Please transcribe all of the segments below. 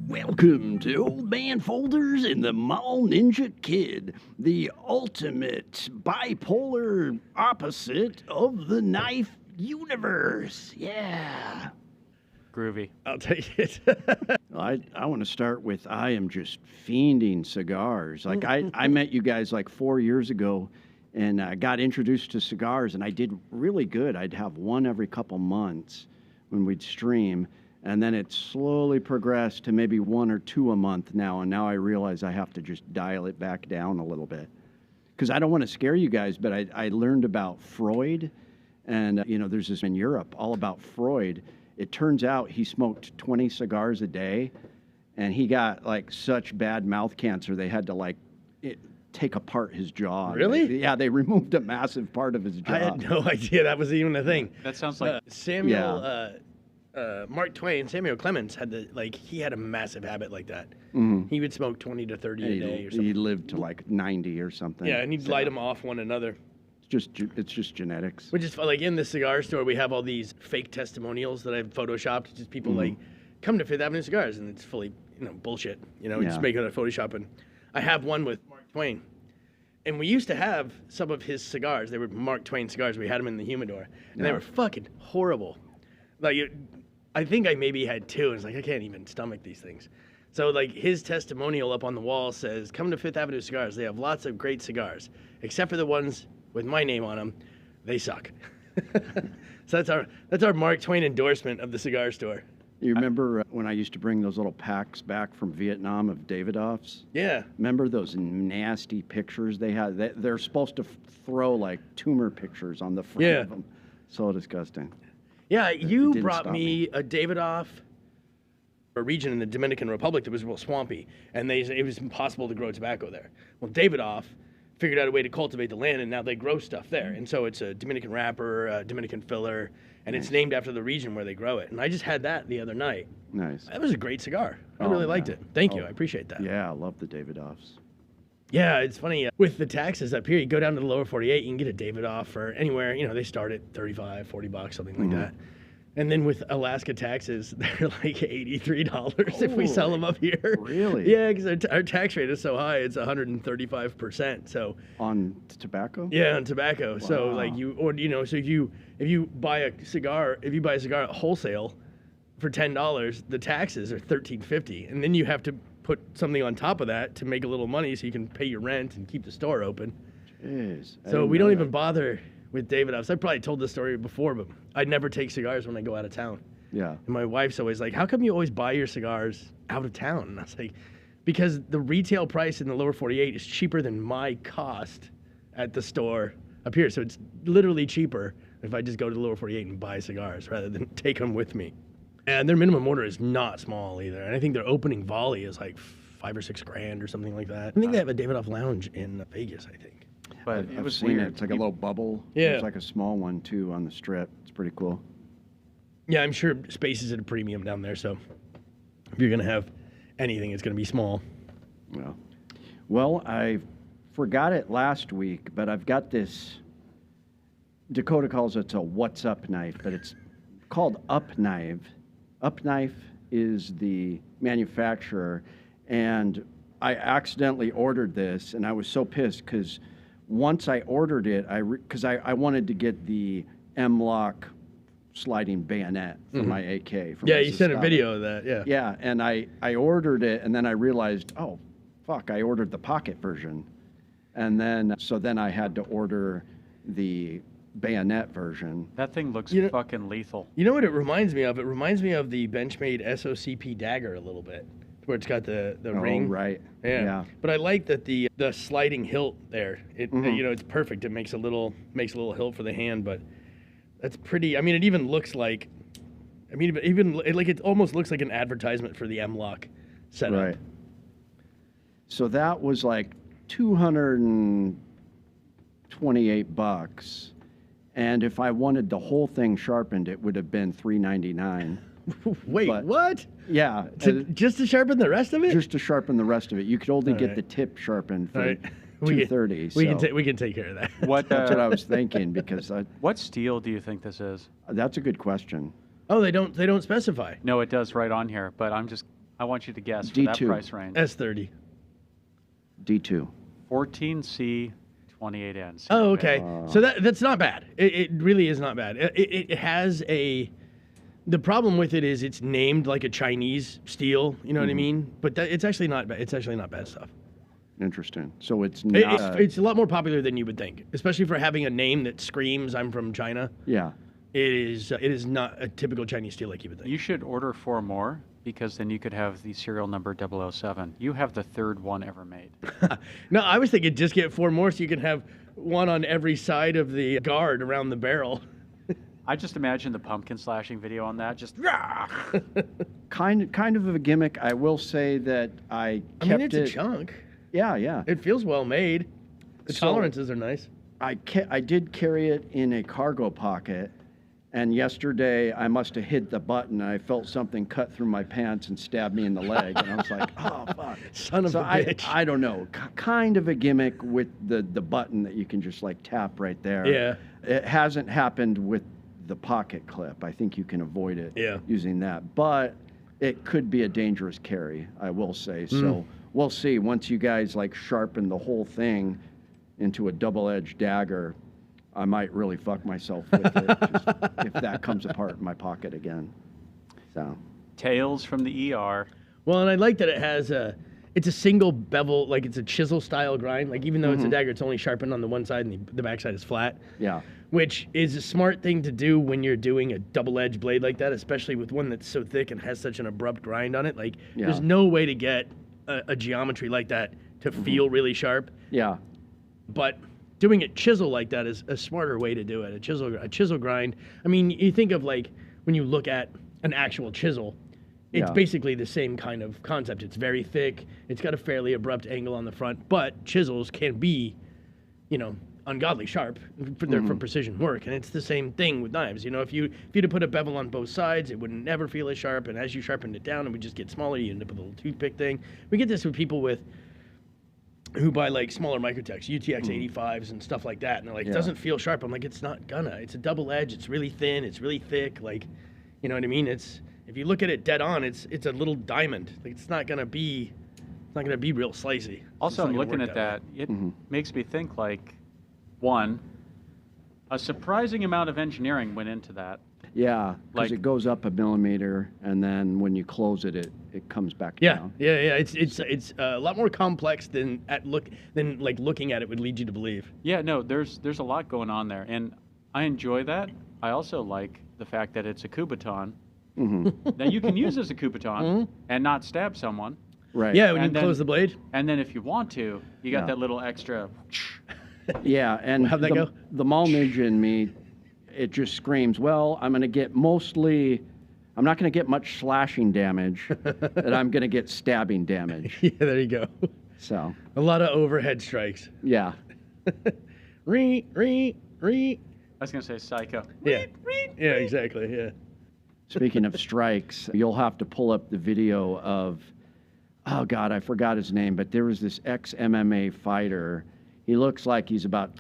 Welcome to Old Man Folders and the Mall Ninja Kid, the ultimate bipolar opposite of the knife universe. Yeah. Groovy. I'll take it. I want to start with I am just fiending cigars. Like I met you guys like 4 years ago and got introduced to cigars, and I did really good. I'd have one every couple months when we'd stream. And then it slowly progressed to maybe 1 or 2 a month now. And now I realize I have to just dial it back down a little bit. Because I don't want to scare you guys, but I learned about Freud. And, there's this in Europe all about Freud. It turns out he smoked 20 cigars a day. And he got, like, such bad mouth cancer, they had to, take apart his jaw. Really? Yeah, they removed a massive part of his jaw. I had no idea that was even a thing. That sounds like... Samuel... Mark Twain, Samuel Clemens he had a massive habit like that. Mm-hmm. He would smoke 20 to 30 a day or something. He lived to like 90 or something. Yeah, and he'd light them off one another. It's just genetics. Which is like in the cigar store, we have all these fake testimonials that I've photoshopped. Just people like, come to Fifth Avenue Cigars, and it's fully, bullshit. Just make it a Photoshop. And I have one with Mark Twain. And we used to have some of his cigars. They were Mark Twain cigars. We had them in the humidor. And they were fucking horrible. I think I maybe had 2, and it's like, I can't even stomach these things. So, his testimonial up on the wall says, come to Fifth Avenue Cigars. They have lots of great cigars. Except for the ones with my name on them, they suck. So that's our Mark Twain endorsement of the cigar store. You remember when I used to bring those little packs back from Vietnam of Davidoffs? Yeah. Remember those nasty pictures they had? They're supposed to throw, tumor pictures on the front of them. So disgusting. Yeah, you brought me a Davidoff, a region in the Dominican Republic that was real swampy, and it was impossible to grow tobacco there. Well, Davidoff figured out a way to cultivate the land, and now they grow stuff there. And so it's a Dominican wrapper, a Dominican filler, and it's named after the region where they grow it. And I just had that the other night. Nice. That was a great cigar. I really liked it. Thank you. I appreciate that. Yeah, I love the Davidoffs. Yeah, it's funny. With the taxes up here, you go down to the lower 48, you can get a Davidoff for anywhere. They start at $35, $40, something like that. And then with Alaska taxes, they're like $83 if we sell them up here. Really? Yeah, because our tax rate is so high, it's 135%. So on tobacco? Yeah, on tobacco. Wow. So so if you buy a cigar at wholesale for $10, the taxes are $13.50, and then you have to put something on top of that to make a little money so you can pay your rent and keep the store open. Jeez. So we don't even bother with Davidoffs. I probably told this story before, but I never take cigars when I go out of town. Yeah. And my wife's always like, how come you always buy your cigars out of town? And I was like, because the retail price in the lower 48 is cheaper than my cost at the store up here. So it's literally cheaper if I just go to the lower 48 and buy cigars rather than take them with me. And their minimum order is not small either. And I think their opening volley is like $5 or $6 grand or something like that. I think they have a Davidoff lounge in Vegas, I think. But I've seen it. It's like a little bubble. Yeah. There's like a small one, too, on the strip. It's pretty cool. Yeah, I'm sure space is at a premium down there. So if you're going to have anything, it's going to be small. Well, I forgot it last week, but I've got this. Dakota calls it a what's up knife, but it's called Up Knife. Up Knife is the manufacturer, and I accidentally ordered this, and I was so pissed because once I ordered it, because I wanted to get the M-Lock sliding bayonet for my AK. You sent a video of that, yeah. Yeah, and I ordered it, and then I realized, oh, fuck, I ordered the pocket version. And then I had to order the bayonet version. that thing looks fucking lethal. You know what it reminds me of? It reminds me of the Benchmade SOCP Dagger a little bit, where it's got the ring. Oh, right. Yeah. But I like that the sliding hilt there. It's perfect. It makes a little hilt for the hand, but that's pretty. I mean, it even looks like. It almost looks like an advertisement for the M-Lock setup. Right. So that was like $228, and if I wanted the whole thing sharpened, it would have been $399. Wait, what? Yeah. Just to sharpen the rest of it? Just to sharpen the rest of it. You could only get the tip sharpened for $230. We can take care of that. That's what I was thinking because what steel do you think this is? That's a good question. Oh, they don't specify. No, it does right on here, but I want you to guess for that D2. price range. S30. D2. 14C 28N. Oh, okay. So that's not bad. It really is not bad. It has a... The problem with it is it's named like a Chinese steel, you know what I mean? But it's actually not bad. It's actually not bad stuff. Interesting. So it's not... It's a lot more popular than you would think, especially for having a name that screams I'm from China. Yeah. It is not a typical Chinese steel like you would think. You should order 4 more, because then you could have the serial number 007. You have the 3rd one ever made. No, I was thinking just get 4 more so you can have one on every side of the guard around the barrel. I just imagine the pumpkin slashing video on that. Just kind of a gimmick. I will say that I kept it's a chunk. Yeah, yeah. It feels well made. The tolerances are nice. I did carry it in a cargo pocket, and yesterday I must have hit the button. I felt something cut through my pants and stab me in the leg, and I was like, "Oh fuck, son of a bitch!" I don't know. Kind of a gimmick with the button that you can just like tap right there. Yeah. It hasn't happened with the pocket clip. I think you can avoid it using that, but it could be a dangerous carry, I will say. So we'll see. Once you guys like sharpen the whole thing into a double-edged dagger, I might really fuck myself with it just if that comes apart in my pocket again. So Tales from the ER. Well, and I like that it has it's a single bevel, like it's a chisel style grind. Like even though it's a dagger, it's only sharpened on the one side and the back side is flat. Yeah. Which is a smart thing to do when you're doing a double-edged blade like that, especially with one that's so thick and has such an abrupt grind on it. Like there's no way to get a geometry like that to feel really sharp. Yeah. But doing it chisel like that is a smarter way to do it. A chisel grind. I mean, you think of like when you look at an actual chisel, it's basically the same kind of concept. It's very thick. It's got a fairly abrupt angle on the front, but chisels can be, ungodly sharp for precision work. And it's the same thing with knives. If you had to put a bevel on both sides, it would never feel as sharp. And as you sharpen it down, it would just get smaller. You end up with a little toothpick thing. We get this with people who buy like smaller Microtechs, UTX 85s and stuff like that. And they're like, it doesn't feel sharp. I'm like, it's not gonna. It's a double edge. It's really thin. It's really thick. Like, you know what I mean? If you look at it dead on, it's a little diamond. Like it's not gonna be real slicey. Also, I'm looking at that. It makes me think like, one, a surprising amount of engineering went into that. Yeah, because it goes up a millimeter, and then when you close it, it comes back down. Yeah. It's a lot more complex than looking at it would lead you to believe. Yeah, no, there's a lot going on there, and I enjoy that. I also like the fact that it's a Kubotan. That you can use as a Kubotan and not stab someone. Right. Yeah, when you close the blade. And then if you want to, you got that little extra. Yeah, and how'd that go? The mall ninja in me, it just screams, well, I'm not going to get much slashing damage, but I'm going to get stabbing damage. Yeah, there you go. So. A lot of overhead strikes. Yeah. Ree. I was going to say psycho. Yeah. Yeah, exactly, yeah. Speaking of strikes, you'll have to pull up the video of, oh God, I forgot his name, but there was this ex-MMA fighter. He looks like he's about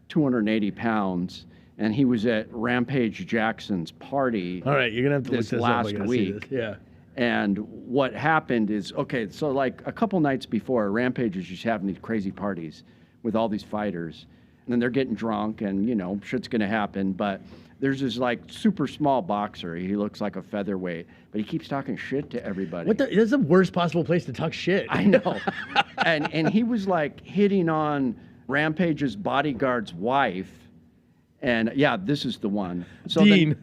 280 pounds, and he was at Rampage Jackson's party. All right, you're going to have to this look this last up. week. Yeah. And what happened is, okay, so like a couple nights before, Rampage is just having these crazy parties with all these fighters. And then they're getting drunk and, shit's going to happen. But there's this like super small boxer. He looks like a featherweight, but he keeps talking shit to everybody. That's the worst possible place to talk shit. I know. and he was like hitting on Rampage's bodyguard's wife. And yeah, this is the one. So Dean.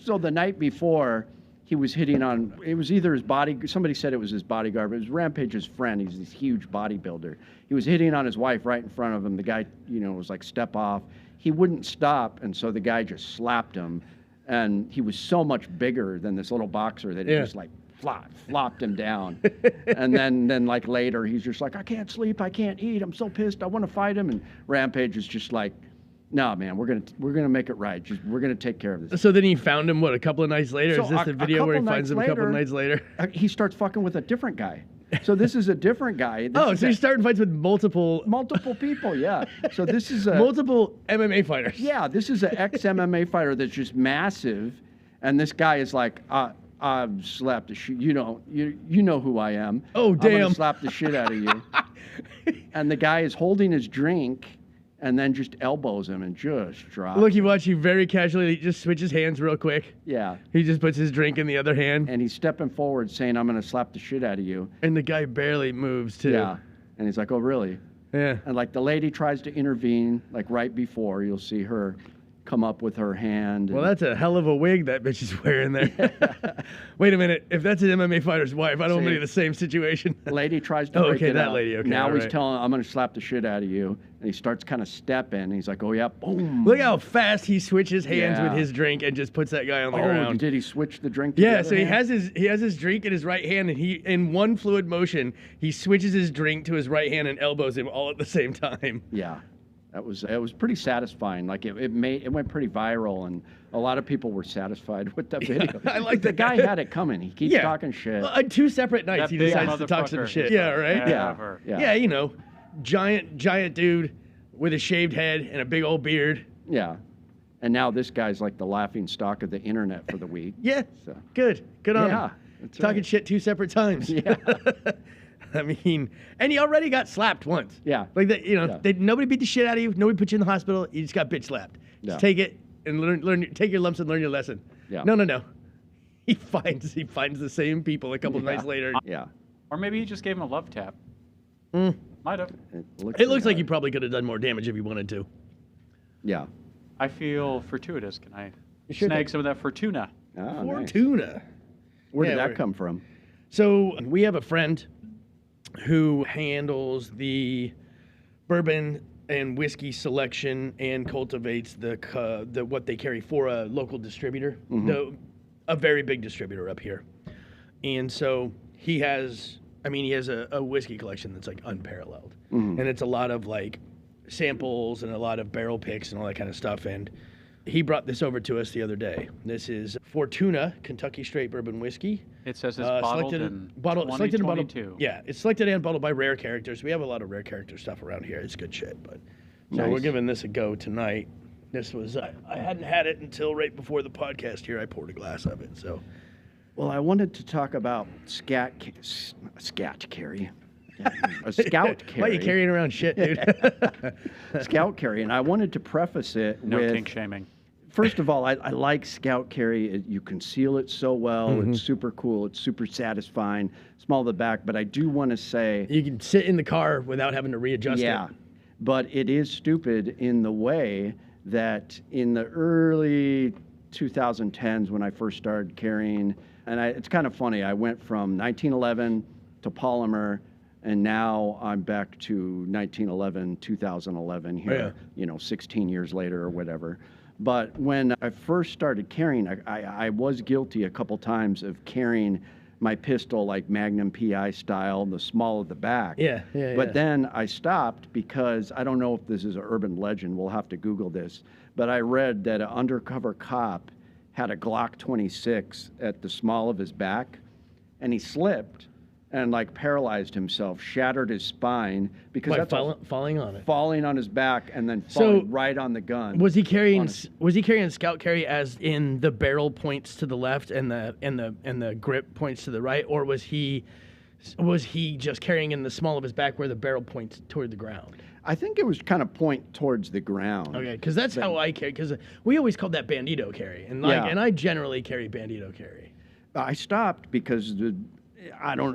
So the night before, he was hitting on, it was either his somebody said it was his bodyguard, but it was Rampage's friend. He's this huge bodybuilder. He was hitting on his wife right in front of him. The guy, was like, step off. He wouldn't stop, and so the guy just slapped him. And he was so much bigger than this little boxer that it just like flopped him down. And then like later, he's just like, I can't sleep, I can't eat, I'm so pissed, I want to fight him. And Rampage is just like, no, man, we're gonna make it right. We're gonna take care of this. So then he found him a couple of nights later. So is this the video where he finds him a couple of nights later? He starts fucking with a different guy. So this is a different guy. So he's starting fights with multiple people. Yeah. So this is multiple MMA fighters. Yeah, this is an ex-MMA fighter that's just massive, And this guy is like, I've slapped the shit. You know who I am. Oh, damn. I'm gonna slap the shit out of you. And the guy is holding his drink and then just elbows him and just drops. Look, you watch, he very casually just switches hands real quick. Yeah. He just puts his drink in the other hand. And he's stepping forward saying, I'm gonna slap the shit out of you. And the guy barely moves, too. Yeah. And he's like, oh, really? Yeah. And like the lady tries to intervene, like right before, you'll see her come up with her hand. Well, that's a hell of a wig that bitch is wearing there. Wait a minute. If that's an MMA fighter's wife, I don't want to be in the same situation. Lady tries to break it up. lady. Okay, now he's right. telling, I'm going to slap the shit out of you. And he starts kind of stepping. He's like, oh, yeah, boom. Look how fast he switches hands Yeah. with his drink and just puts that guy on the Oh, ground. did he switch the drink to the Yeah, other so he hand? has his drink in his right hand, and he, in one fluid motion, he switches his drink to his right hand and elbows him all at the same time. Yeah. It was pretty satisfying. Like it went pretty viral, and a lot of people were satisfied with that video. I like the that guy had it coming. He keeps talking shit. On 2 separate nights, That he big decides to talk some motherfucker. shit. Yeah, right? Ever. Yeah, you know, giant dude with a shaved head and a big old beard. Yeah. And now this guy's like the laughing stock of the internet for the week. Yeah, So. good on Yeah, him. that's Talking right. shit 2 separate times. Yeah. I mean, and he already got slapped once. Yeah. Like that, you know, Yeah. nobody beat the shit out of you. Nobody put you in the hospital. You just got bitch slapped. Yeah. Just take it and take your lumps and learn your lesson. Yeah. No. He finds the same people a couple of nights later. Yeah. Or maybe he just gave him a love tap. Might have. It looks like he probably could have done more damage if he wanted to. Yeah. I feel fortuitous. Can I sure snag do. some of that Fortuna? Oh, nice. Fortuna. Where did Yeah, that come from? So we have a friend who handles the bourbon and whiskey selection and cultivates the what they carry for a local distributor, a very big distributor up here. And so he has a whiskey collection that's like unparalleled, and it's a lot of like samples and a lot of barrel picks and all that kind of stuff. And he brought this over to us the other day. This is Fortuna Kentucky Straight Bourbon Whiskey. It says it's bottled in Selected and bottled. 2022. Yeah, it's selected and bottled by Rare Characters. We have a lot of Rare Character stuff around here. It's good shit. But so we're Nice. giving this a go tonight. This was I hadn't had it until right before the podcast here. I poured a glass of it. So Well, I wanted to talk about scat carry. A scout carry. why are you carrying around shit, dude? Scout carry. And I wanted to preface it No with... kink shaming. First of all, I like scout carry. You conceal it so well. It's super cool. It's super satisfying. Small of the back. But I do want to say... You can sit in the car without having to readjust Yeah. it. But it is stupid in the way that in the early 2010s when I first started carrying, and it's kind of funny, I went from 1911 to polymer, and now I'm back to 1911, 2011 here, 16 years later or whatever. But when I first started carrying, I was guilty a couple times of carrying my pistol like Magnum PI style, the small of the back. But then I stopped because I don't know if this is an urban legend. We'll have to Google this. But I read that an undercover cop had a Glock 26 at the small of his back, and he slipped and like paralyzed himself, shattered his spine because By that's falling on it. falling on his back and then falling right on the gun. Was he carrying scout carry as in the barrel points to the left and the grip points to the right, or was he just carrying in the small of his back where the barrel points toward the ground? I think it was kind of point towards the ground. Okay, because that's how I carry. Because we always called that bandido carry, and and I generally carry bandido carry. I stopped because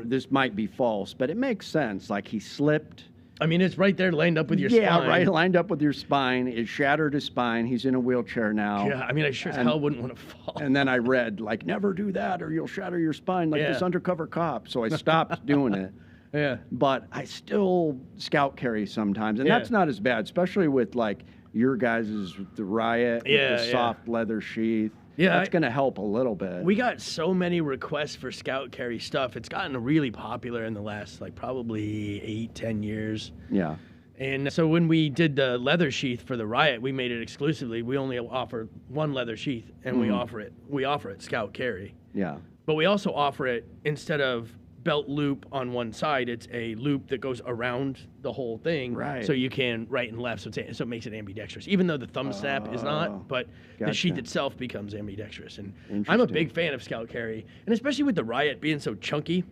this might be false, but it makes sense. Like he slipped. I mean, it's right there lined up with your spine. Yeah, right, lined up with your spine. It shattered his spine. He's in a wheelchair now. Yeah, I mean, I sure as hell wouldn't want to fall. And then I read, like, never do that or you'll shatter your spine like this undercover cop. So I stopped doing it. Yeah. But I still scout carry sometimes. And that's not as bad, especially with, like, your guys' the Riot with the soft leather sheath. Yeah, that's going to help a little bit. We got so many requests for scout carry stuff. It's gotten really popular in the last, like, probably 8-10 years. Yeah. And so when we did the leather sheath for the Riot, we made it exclusively. We only offer one leather sheath, and we offer it scout carry. Yeah. But we also offer it, instead of belt loop on one side. It's a loop that goes around the whole thing. Right. So you can right and left. So it makes it ambidextrous, even though the thumb snap is not. But the sheath itself becomes ambidextrous. And I'm a big fan of Scout Carry, and especially with the Riot being so chunky.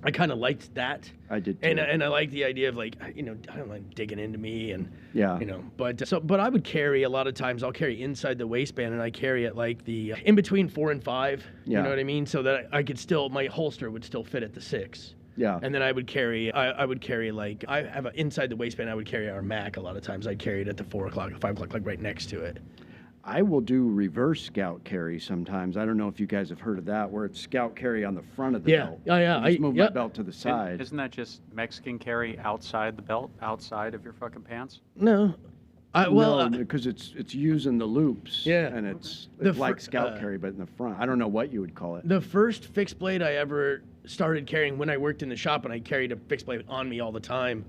I kind of liked that. I did too. And I like the idea of like, I don't like digging into me and, yeah. But I would carry a lot of times, I'll carry inside the waistband, and I carry it like the, in between 4 and 5, you know what I mean? So that I could still, my holster would still fit at the 6. Yeah. And then I would carry like, I have inside the waistband, I would carry our Mac a lot of times. I'd carry it at the 4 o'clock, 5 o'clock, like right next to it. I will do reverse Scout Carry sometimes. I don't know if you guys have heard of that, where it's Scout Carry on the front of the belt. Oh, yeah. I just move my belt to the side. And isn't that just Mexican carry outside the belt, outside of your fucking pants? No. No, because it's using the loops. Yeah. And it's like Scout Carry, but in the front. I don't know what you would call it. The first fixed blade I ever started carrying when I worked in the shop, and I carried a fixed blade on me all the time,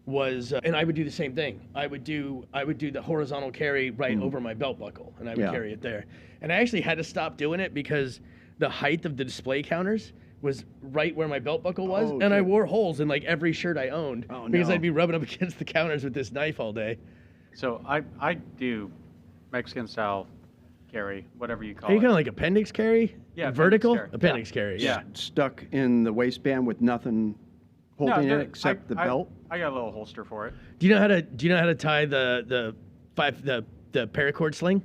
was and I would do the same thing. I would do the horizontal carry right over my belt buckle, and I would carry it there. And I actually had to stop doing it because the height of the display counters was right where my belt buckle was, and I wore holes in like every shirt I owned because I'd be rubbing up against the counters with this knife all day. So I do Mexican style carry, whatever you call it. Are you kind of like appendix carry? Yeah, vertical appendix carry. Yeah. Stuck in the waistband with nothing holding it except the belt. I got a little holster for it. Do you know how to tie the paracord sling?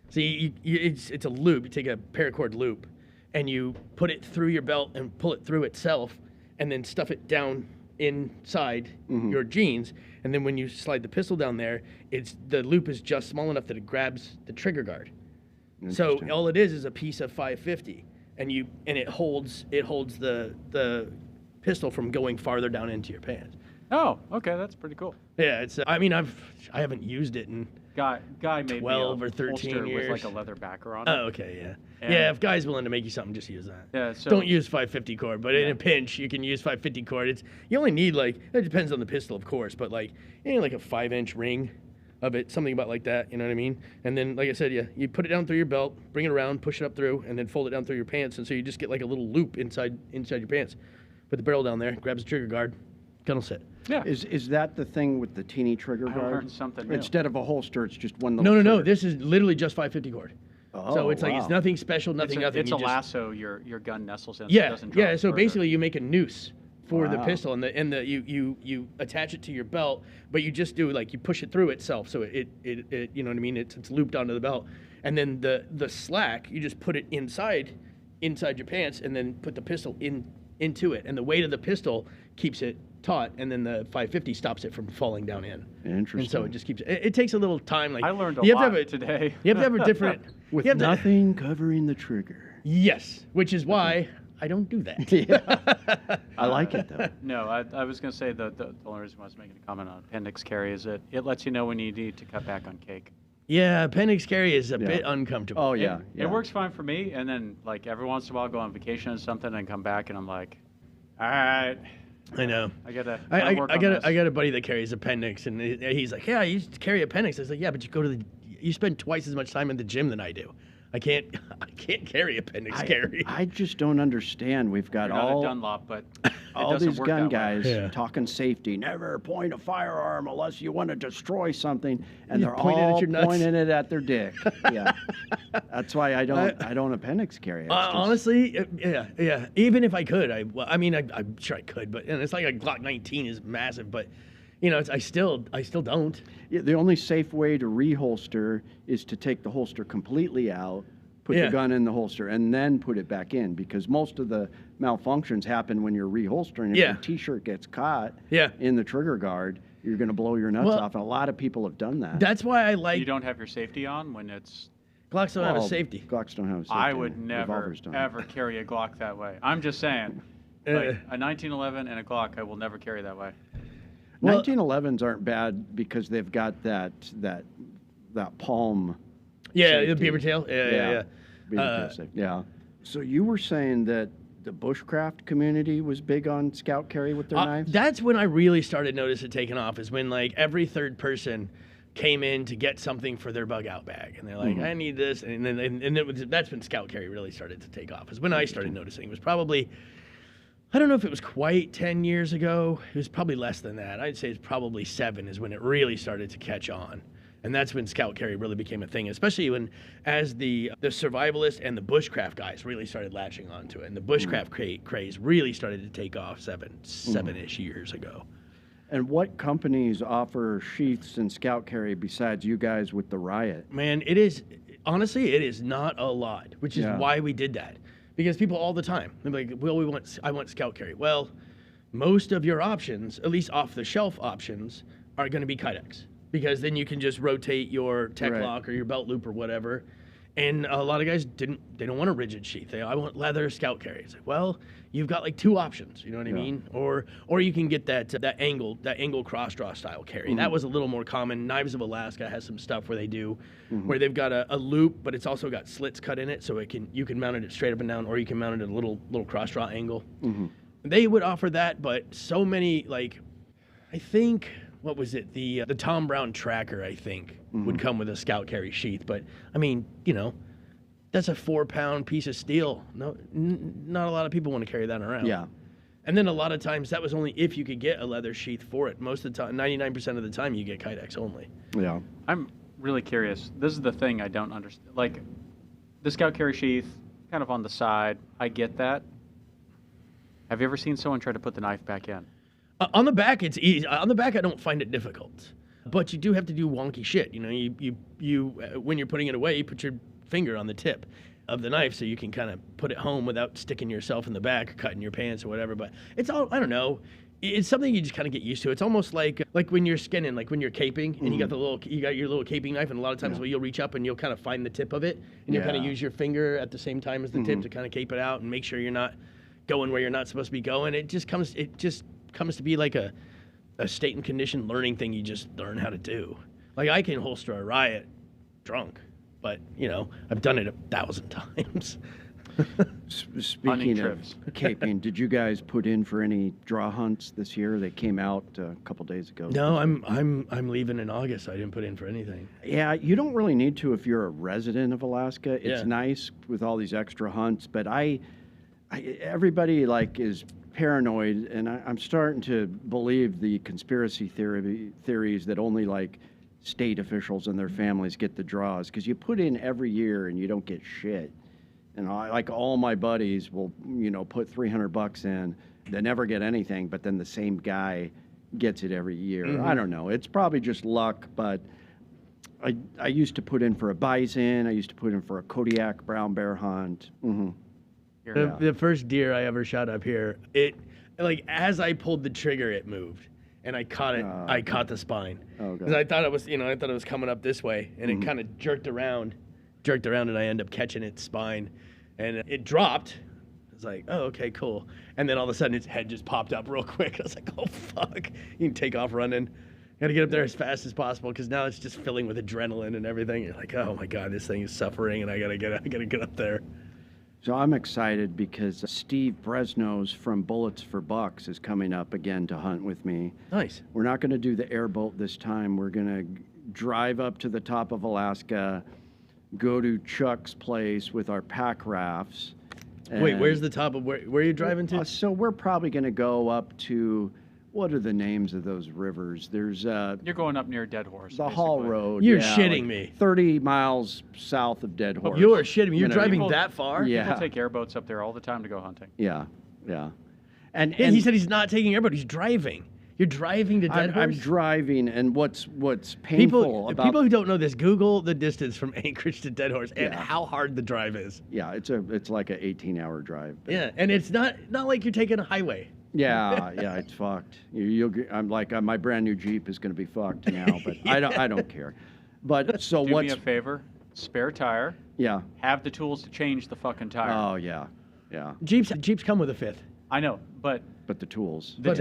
See, it's a loop. You take a paracord loop, and you put it through your belt and pull it through itself, and then stuff it down inside your jeans. And then when you slide the pistol down there, the loop is just small enough that it grabs the trigger guard. So all it is a piece of 550, and it holds the pistol from going farther down into your pants. Oh, okay, that's pretty cool. Yeah, it's. I mean, I haven't used it in guy made 12 me a or 13 holster years with like a leather backer on it. Oh, okay, yeah. Yeah, if Guy's willing to make you something, just use that. Yeah, so don't use 550 cord, but in a pinch, you can use 550 cord. You only need it depends on the pistol, of course, but like a 5-inch ring of it, something about like that, you know what I mean? And then, like I said, you put it down through your belt, bring it around, push it up through, and then fold it down through your pants, and so you just get like a little loop inside your pants. Put the barrel down there, grabs the trigger guard, gun will sit. Yeah. Is that the thing with the teeny trigger guard? I learned something new. Instead of a holster, it's just one little No. This is literally just 550 cord. Oh, so it's like it's nothing special, nothing. It's a lasso your gun nestles in. Yeah, so it doesn't drop So further. basically, you make a noose for the pistol, and you attach it to your belt, but you just do you push it through itself, so it you know what I mean? It's looped onto the belt, and then the slack you just put it inside your pants, and then put the pistol into it, and the weight of the pistol keeps it taut, and then the 550 stops it from falling down in. Interesting. And so it just keeps it takes a little time. I learned a lot today. You have to have a different with nothing covering the trigger. Yes, which is why I don't do that. I like it though. No, I was going to say the only reason I was making a comment on appendix carry is that it lets you know when you need to cut back on cake. Yeah, appendix carry is a bit uncomfortable. Oh yeah, It works fine for me, and then every once in a while I'll go on vacation or something and come back and I'm like, all right. I know. I got a buddy that carries appendix, and he's like, yeah, I used to carry appendix. I was like, yeah, but you spend twice as much time in the gym than I do. I can't carry appendix carry. I just don't understand. We've got You're not a Dunlop, but all these gun guys Yeah. talking safety. Never point a firearm unless you want to destroy something, and You they're point it at all your nuts. pointing it at their dick. Yeah, that's why I don't appendix carry. Honestly, yeah. Even if I could, I'm sure I could, but it's like a Glock 19 is massive, but I still don't. Yeah, the only safe way to reholster is to take the holster completely out, put the gun in the holster, and then put it back in, because most of the malfunctions happen when you're reholstering. If your T-shirt gets caught in the trigger guard, you're going to blow your nuts off, and a lot of people have done that. That's why I like... You don't have your safety on when it's... Glocks don't have a safety. Glocks don't have a safety. I would never, ever carry a Glock that way. I'm just saying. A 1911 and a Glock, I will never carry that way. 1911s aren't bad because they've got that palm. Yeah, safety. the beaver tail. Yeah. Beaver tail safety. Yeah. So you were saying that the bushcraft community was big on scout carry with their knives? That's when I really started noticing it taking off, is when every third person came in to get something for their bug out bag, and they're like, I need this, and that's when scout carry really started to take off. Is when I started noticing. It was probably I don't know if it was quite 10 years ago. It was probably less than that. I'd say it's probably 7 is when it really started to catch on. And that's when scout carry really became a thing, especially when as the survivalist and the bushcraft guys really started latching onto it. And the bushcraft craze really started to take off seven-ish years ago. And what companies offer sheaths and scout carry besides you guys with the Riot? Man, it is, honestly, it is not a lot, which is why we did that. Because people all the time, they're like, well, I want scout carry. Well, most of your options, at least off-the-shelf options, are going to be Kydex. Because then you can just rotate your tech lock or your belt loop or whatever. And a lot of guys they don't want a rigid sheath. I want leather scout carry. It's like, well, you've got like 2 options, you know what I mean? Or you can get that angle cross draw style carry. That was a little more common. Knives of Alaska has some stuff where they do where they've got a loop, but it's also got slits cut in it, so you can mount it straight up and down, or you can mount it at a little cross draw angle. They would offer that, but so many, like, I think, what was it? The Tom Brown Tracker, I think, would come with a scout carry sheath. But I mean, you know, that's a 4-pound piece of steel. No, not a lot of people want to carry that around. Yeah. And then a lot of times that was only if you could get a leather sheath for it. Most of the time, 99% of the time, you get Kydex only. Yeah. I'm really curious. This is the thing I don't understand. Like, the scout carry sheath, kind of on the side. I get that. Have you ever seen someone try to put the knife back in? On the back, it's easy. On the back, I don't find it difficult. But you do have to do wonky shit. You know, you when you're putting it away, you put your finger on the tip of the knife so you can kind of put it home without sticking yourself in the back or cutting your pants or whatever. But it's all, I don't know. It's something you just kind of get used to. It's almost like when you're skinning, like when you're caping, and you got your little caping knife, and a lot of times you'll reach up and you'll kind of find the tip of it, and you'll kind of use your finger at the same time as the tip to kind of cape it out and make sure you're not going where you're not supposed to be going. It just comes to be like a state and condition learning thing you just learn how to do. Like, I can holster a Riot drunk, but, you know, I've done it 1,000 times. Speaking of caping, did you guys put in for any draw hunts this year? They came out a couple days ago. No, I'm leaving in August. I didn't put in for anything. Yeah, you don't really need to if you're a resident of Alaska. It's nice with all these extra hunts, but everybody like is paranoid, and I'm starting to believe the conspiracy theories that only like state officials and their families get the draws, because you put in every year and you don't get shit. And like all my buddies will, you know, put $300 in, they never get anything, but then the same guy gets it every year. I don't know. It's probably just luck, but I used to put in for a bison. I used to put in for a Kodiak brown bear hunt. The first deer I ever shot up here, like as I pulled the trigger, it moved, and I caught it. I caught the spine because I thought it was coming up this way, and it kind of jerked around, and I ended up catching its spine, and it dropped. I was like, oh, okay, cool. And then all of a sudden, its head just popped up real quick. I was like, oh fuck! You can take off running. Got to get up there as fast as possible because now it's just filling with adrenaline and everything. You're like, oh my god, this thing is suffering, and I gotta get up there. So I'm excited because Steve Bresnos from Bullets for Bucks is coming up again to hunt with me. Nice. We're not going to do the Airboat this time. We're going to drive up to the top of Alaska, go to Chuck's place with our pack rafts. Wait, where's the top of where are you driving to? So we're probably going to go up to, what are the names of those rivers? There's you're going up near Dead Horse. The Hall Road. You're shitting me. 30 miles south of Dead Horse. You're shitting me. You're driving that far? Yeah. People take airboats up there all the time to go hunting. Yeah. And he said he's not taking airboat. He's driving. You're driving to Dead Horse? I'm driving, and what's painful about... People who don't know this, Google the distance from Anchorage to Dead Horse and how hard the drive is. Yeah, it's like an 18-hour drive. Yeah, and it's not like you're taking a highway. Yeah, it's fucked. I'm like, my brand new Jeep is going to be fucked now, but I don't care. But so Do me a favor, spare tire. Yeah. Have the tools to change the fucking tire. Oh yeah. Jeeps come with a fifth. I know, but the tools. The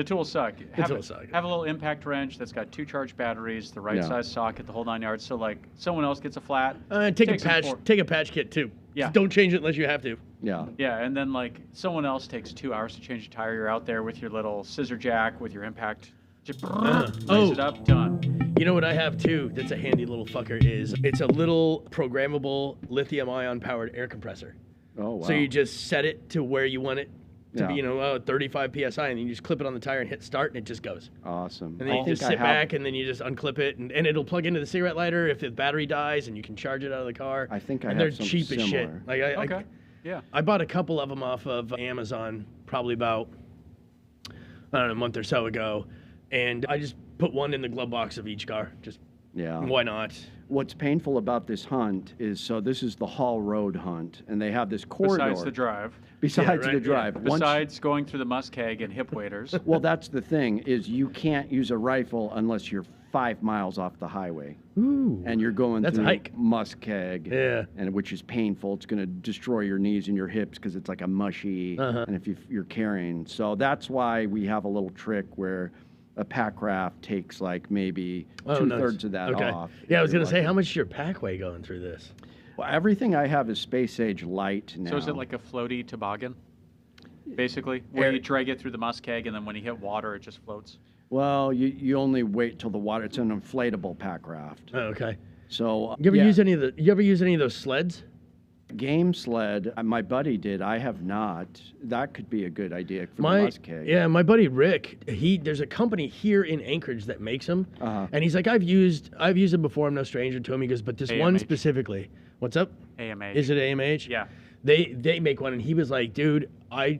tools suck. Have a little impact wrench that's got 2 charged batteries, the right size socket, the whole 9 yards. So like someone else gets a flat. Take a patch kit too. Yeah. Just don't change it unless you have to. Yeah. Yeah, and then like someone else takes 2 hours to change a tire. You're out there with your little scissor jack with your impact. Just raise it up, done. You know what I have too? That's a handy little fucker. It's a little programmable lithium-ion powered air compressor. Oh wow. So you just set it to where you want it to be, 35 PSI, and you just clip it on the tire and hit start, and it just goes. Awesome. And then you just sit back, and then you just unclip it, and it'll plug into the cigarette lighter if the battery dies, and you can charge it out of the car. I think I and have they're cheap as shit. Okay. Yeah. I bought a couple of them off of Amazon probably about, a month or so ago, and I just put one in the glove box of each car. Just, why not? What's painful about this hunt is, so this is the Hall Road hunt, and they have this corridor. Besides the drive. Besides the drive. Yeah. Besides going through the muskeg and hip waders. Well, that's the thing, is you can't use a rifle unless you're 5 miles off the highway. Ooh. And you're going through a hike. muskeg. Yeah. And which is painful. It's going to destroy your knees and your hips because it's like a mushy, and if you're carrying. So that's why we have a little trick where a pack-raft takes like maybe two-thirds of that off. Yeah, I was going to say, how much is your pack weigh going through this? Well, everything I have is space age light now. So is it like a floaty toboggan, basically, where you drag it through the muskeg, and then when you hit water, it just floats? Well, you only wait till the water. It's an inflatable pack-raft. Oh, okay. So you ever use any of those sleds? Game sled, my buddy did. I have not. That could be a good idea for the muskeg. Yeah, my buddy Rick. There's a company here in Anchorage that makes them, and he's like, I've used them before. I'm no stranger to them. He goes, but this one specifically. What's up? AMH. Is it AMH? Yeah. They make one, and he was like, dude,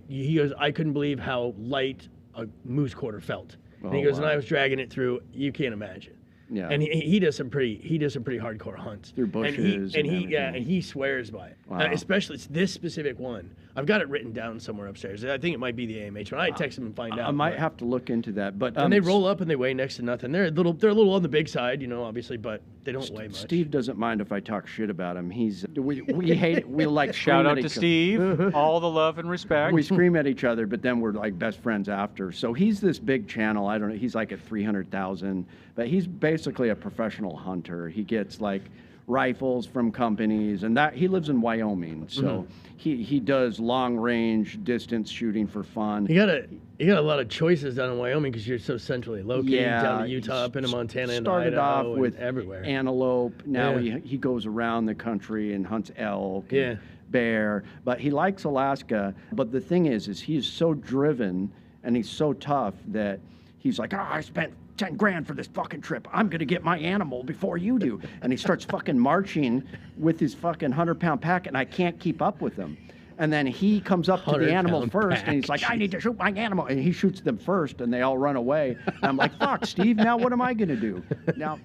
he goes, I couldn't believe how light a moose quarter felt. And he goes, and I was dragging it through. You can't imagine. Yeah. And he does some pretty hardcore hunts through bushes and he swears by it. Wow. Especially it's this specific one. I've got it written down somewhere upstairs. I think it might be the AMH one. I text him and find out. I might have to look into that. But and they roll up and they weigh next to nothing. They're a little on the big side, obviously, but they don't weigh much. Steve doesn't mind if I talk shit about him. We hate it. We like shout out to Steve. All the love and respect. We scream at each other, but then we're like best friends after. So he's this big channel. I don't know. He's like at 300,000, but he's basically a professional hunter. He gets like rifles from companies, and that he lives in Wyoming, so he does long range distance shooting for fun. You got a lot of choices down in Wyoming because you're so centrally located. Down to Utah, up into Montana, and started Idaho, off with everywhere. Antelope. Now he goes around the country and hunts elk, and bear. But he likes Alaska. But the thing is he's so driven and he's so tough that he's like, I spent 10 grand for this fucking trip. I'm going to get my animal before you do. And he starts fucking marching with his fucking 100-pound pack, and I can't keep up with him. And then he comes up to the animal first, and he's like, I need to shoot my animal. And he shoots them first, and they all run away. And I'm like, fuck, Steve, now what am I going to do?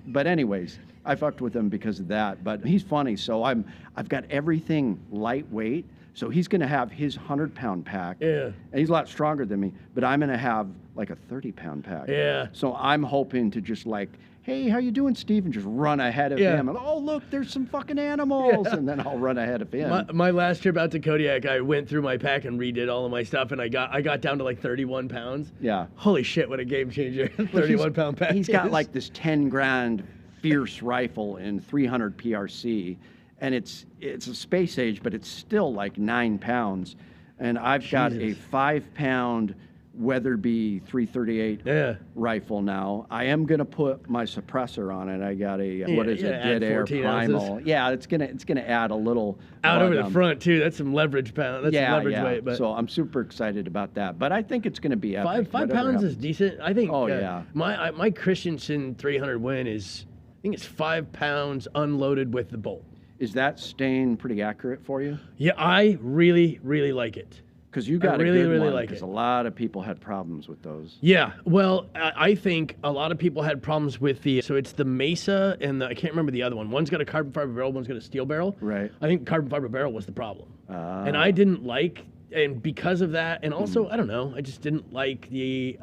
But anyways, I fucked with him because of that. But he's funny, so I've got everything lightweight. So he's going to have his 100-pound pack. Yeah. And he's a lot stronger than me, but I'm going to have like a 30-pound pack. Yeah. So I'm hoping to just like, hey, how you doing, Steve? And just run ahead of him. And, oh, look, there's some fucking animals. And then I'll run ahead of him. My last trip out to Kodiak, I went through my pack and redid all of my stuff, and I got down to like 31 pounds. Yeah. Holy shit, what a game changer. 31-pound pack. He's got like this 10 grand Fierce rifle in 300 PRC. And it's a space age, but it's still like 9 pounds. And I've got a 5-pound Weatherby 338 rifle now. I am gonna put my suppressor on it. I got a Dead Air Primal. Ounces. Yeah, it's gonna add a little out over the front too. That's some leverage pound. That's some leverage weight. But so I'm super excited about that. But I think it's gonna be epic. 5 pounds is decent. I think. Oh yeah. My Christensen 300 win is, I think it's 5 pounds unloaded with the bolt. Is that staying pretty accurate for you? Yeah, I really, really like it. Because you got really, a good really one, like because it. a lot of people had problems with those. Yeah, well, I think a lot of people had problems with so it's the Mesa and I can't remember the other one. One's got a carbon fiber barrel, one's got a steel barrel. Right. I think carbon fiber barrel was the problem. And I didn't like, and because of that, and also, I don't know, I just didn't like the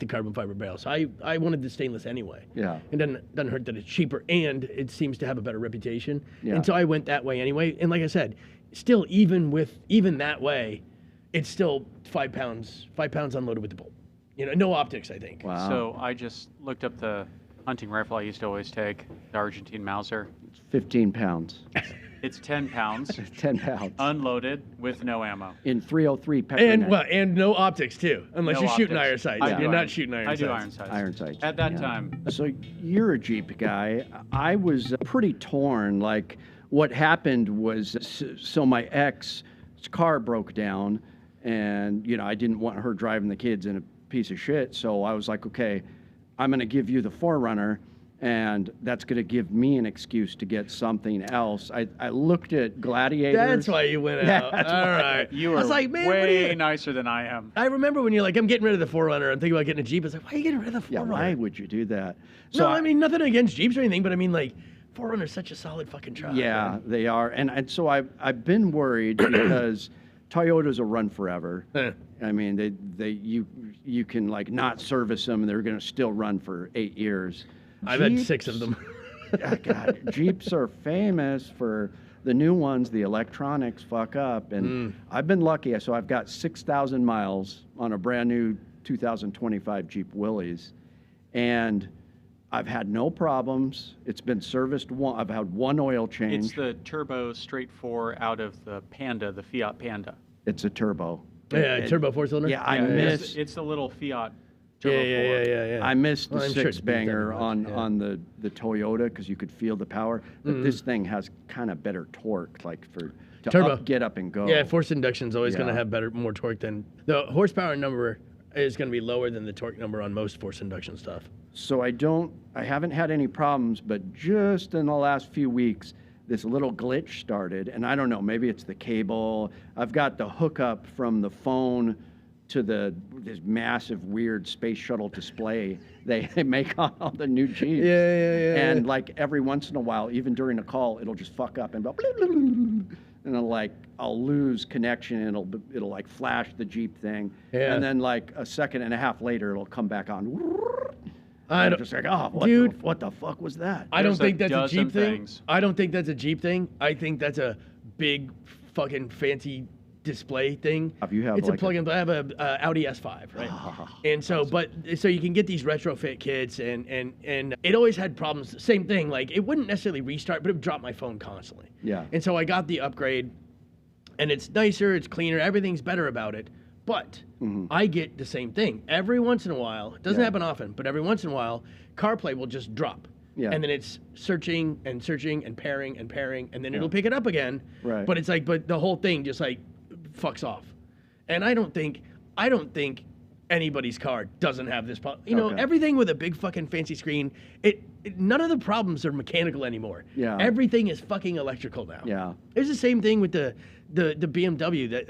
carbon fiber barrel. So I wanted the stainless anyway. Yeah. It doesn't hurt that it's cheaper, and it seems to have a better reputation. Yeah. And so I went that way anyway. And like I said, still even that way, it's still 5 pounds unloaded with the bolt. No optics, I think. Wow. So I just looked up the hunting rifle I used to always take, the Argentine Mauser. It's 15 pounds. It's 10 pounds. 10 pounds. Unloaded with no ammo. In 303 Pecker. And no optics too, unless you're shooting iron sights. You're not shooting iron sights. I do iron sights. Iron sights. At that time. So you're a Jeep guy. I was pretty torn. Like what happened was, so my ex's car broke down, and you know, I didn't want her driving the kids in a piece of shit. So I was like, okay, I'm going to give you the 4Runner, and that's going to give me an excuse to get something else. I looked at Gladiators. That's why you went out. All right. You were I was like, man, way nicer than I am. I remember when you're like, I'm getting rid of the 4Runner. I'm thinking about getting a Jeep. I was like, why are you getting rid of the 4Runner? Yeah, why would you do that? So no, I mean, nothing against Jeeps or anything, but I mean, like, 4Runner's such a solid fucking truck. Yeah, man. they are. And so I've been worried because Toyotas will run forever. I mean, you can like not service them, and they're going to still run for 8 years. I've had 6 of them. God, Jeeps are famous for the new ones. The electronics fuck up, and I've been lucky. So I've got 6,000 miles on a brand new 2025 Jeep Willys, and I've had no problems. It's been serviced I've had one oil change. It's the turbo straight 4 out of the Panda, the Fiat Panda. It's a turbo. Yeah, turbo 4-cylinder. Yeah, I miss. It's the little Fiat turbo 4. Yeah. I missed the Well, I'm sure it's six beat that banger much, on the Toyota because you could feel the power. But this thing has kind of better torque, like to Turbo. get up and go. Yeah, forced induction is always going to Yeah. have more torque than the horsepower number is going to be lower than the torque number on most forced induction stuff. So I haven't had any problems, but just in the last few weeks, this little glitch started, and I don't know, maybe it's the cable. I've got the hookup from the phone to this massive weird space shuttle display they make on all the new Jeeps. Yeah. And like every once in a while, even during a call, it'll just fuck up and go, and I'll lose connection, and it'll like flash the Jeep thing, and then like a second and a half later, it'll come back on. I'm just like, oh, what the fuck was that? I don't think that's a Jeep thing. Things. I don't think that's a Jeep thing. I think that's a big fucking fancy display thing. You have it's like a plug-in. I have a Audi S5, right? And so, so you can get these retrofit kits, and it always had problems. Same thing, like it wouldn't necessarily restart, but it would drop my phone constantly. Yeah. And so I got the upgrade, and it's nicer, it's cleaner, everything's better about it. But I get the same thing. Every once in a while, it doesn't happen often, but every once in a while, CarPlay will just drop. Yeah. And then it's searching and pairing, and then it'll pick it up again. Right. But it's like, the whole thing just like fucks off. And I don't think anybody's car doesn't have this problem. You know, everything with a big fucking fancy screen, none of the problems are mechanical anymore. Yeah. Everything is fucking electrical now. Yeah. There's the same thing with the BMW that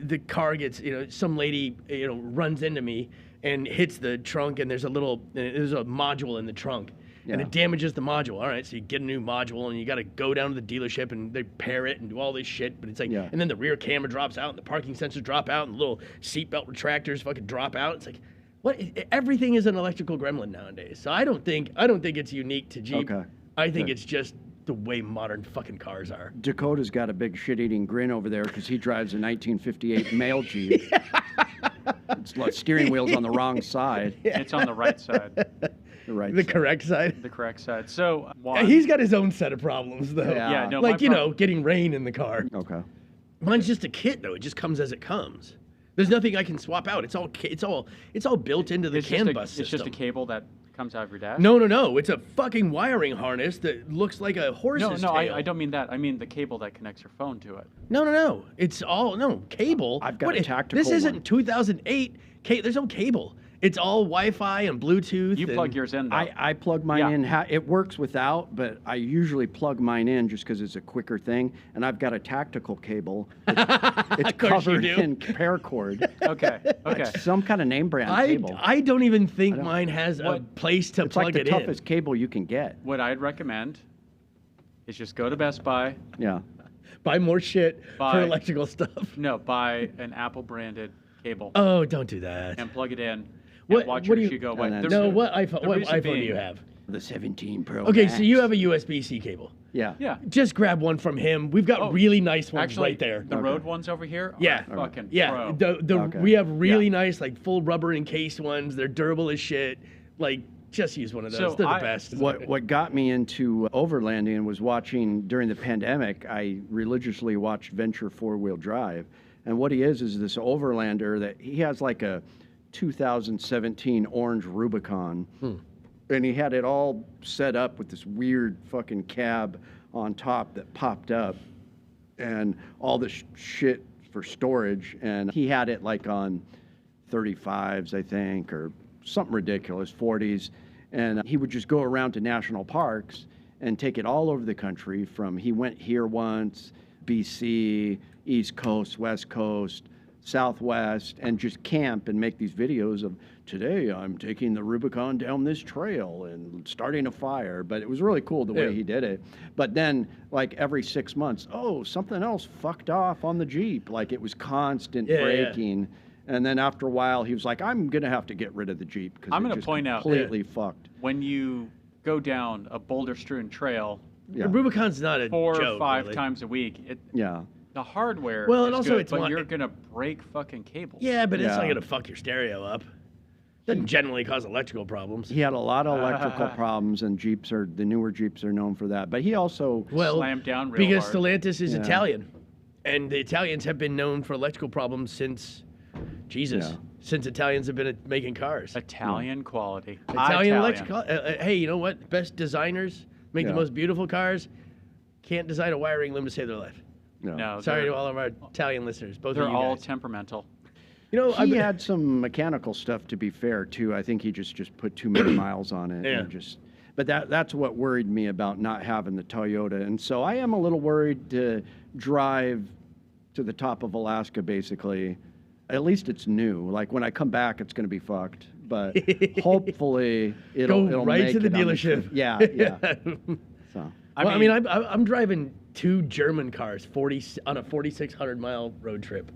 the car gets, some lady, runs into me and hits the trunk, and there's a module in the trunk, and it damages the module. All right, so you get a new module, and you got to go down to the dealership, and they pair it and do all this shit, but it's like, and then the rear camera drops out, and the parking sensors drop out, and the little seatbelt retractors fucking drop out. It's like, what? Everything is an electrical gremlin nowadays. So I don't think it's unique to Jeep. Okay. I think it's just the way modern fucking cars are. Dakota's got a big shit-eating grin over there because he drives a 1958 male Jeep. It's like steering wheel's on the wrong side. It's on the right side. The right The side. correct side. The correct side. So He's got his own set of problems, though. Yeah. no, Like, getting rain in the car. Okay. Mine's just a kit, though. It just comes as it comes. There's nothing I can swap out. It's all built into the CAN bus system. It's just a cable that comes out of your dash? No. It's a fucking wiring harness that looks like a horse's tail. I don't mean that. I mean the cable that connects your phone to it. No. It's all cable. I've got a tactical This isn't one. 2008. There's no cable. It's all Wi-Fi and Bluetooth. You plug yours in, though. I plug mine in. It works without, but I usually plug mine in just because it's a quicker thing. And I've got a tactical cable. It's covered in paracord. Okay. It's some kind of name brand cable. I don't even think mine has a place to It's plug like the it in. toughest cable you can get. What I'd recommend is just go to Best Buy. Yeah. Buy more shit for Buy- electrical stuff. No, buy an Apple branded cable Oh, don't do that. and plug it in. What- And watch what your do you- shoe go And away. then- The No, reason- what the iPhone reason do you being- have? The 17 Pro. Okay, Max. so you have a USB-C cable. Yeah. Yeah. Just grab one from him. We've got really nice ones Actually, right there. the road ones over here are Yeah. fucking Yeah, pro. Okay. we have really nice, like full rubber encased ones. They're durable as shit. Like, just use one of those. So They're the I- best. What got me into overlanding was watching during the pandemic. I religiously watched Venture 4-wheel drive, and what he is this overlander that he has like a 2017 orange Rubicon, and he had it all set up with this weird fucking cab on top that popped up, and all this shit for storage, and he had it like on 35s, I think, or something ridiculous, 40s, and he would just go around to national parks and take it all over the country. He went here once, BC, East Coast, West Coast, Southwest, and just camp and make these videos of, today I'm taking the Rubicon down this trail and starting a fire. But it was really cool the way he did it. But then, like, every 6 months, something else fucked off on the Jeep. Like, it was constant braking. And then after a while, he was like, I'm going to have to get rid of the Jeep because I'm it going to just point out completely fucked. When you go down a boulder-strewn trail, the Rubicon's not a 4 joke, or 5 really. times a week, the hardware Well, is and also good, it's but you're going to break fucking cables. Yeah, but it's not going to fuck your stereo up. Doesn't generally cause electrical problems. He had a lot of electrical problems, and the newer Jeeps are known for that. But he also slammed down real because hard. Stellantis is Italian, and the Italians have been known for electrical problems since since Italians have been making cars. Italian quality. Italian electrical. Hey, you know what? Best designers make the most beautiful cars. Can't design a wiring loom to save their life. No, sorry to all of our Italian listeners. Both of you they're all guys. temperamental. You know, he had some mechanical stuff, to be fair, too. I think he just put too many miles on it. Yeah. And but that's what worried me about not having the Toyota. And so I am a little worried to drive to the top of Alaska, basically. At least it's new. Like, when I come back, it's going to be fucked. But hopefully it'll right make to the it on dealership. Yeah. So. I'm driving 2 German cars on a 4,600-mile road trip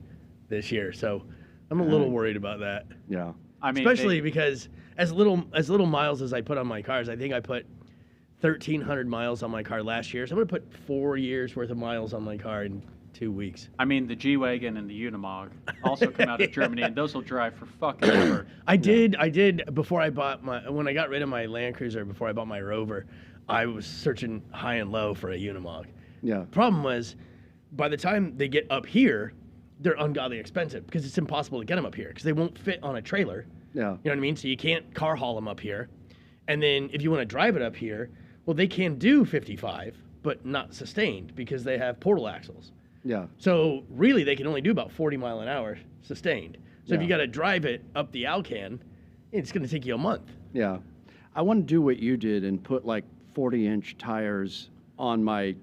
this year, so I'm a little worried about that. Yeah. Especially because as little miles as I put on my cars, I think I put 1,300 miles on my car last year, so I'm going to put 4 years worth of miles on my car in 2 weeks. I mean, the G-Wagon and the Unimog also come out of Germany, and those will drive for fucking ever. I did before I bought when I got rid of my Land Cruiser, before I bought my Rover, I was searching high and low for a Unimog. Yeah. Problem was, by the time they get up here, they're ungodly expensive because it's impossible to get them up here because they won't fit on a trailer. Yeah. You know what I mean? So you can't car haul them up here. And then if you want to drive it up here, well, they can do 55, but not sustained because they have portal axles. Yeah. So really, they can only do about 40 mile an hour sustained. So if you got to drive it up the Alcan, it's going to take you a month. Yeah. I want to do what you did and put like 40-inch tires on my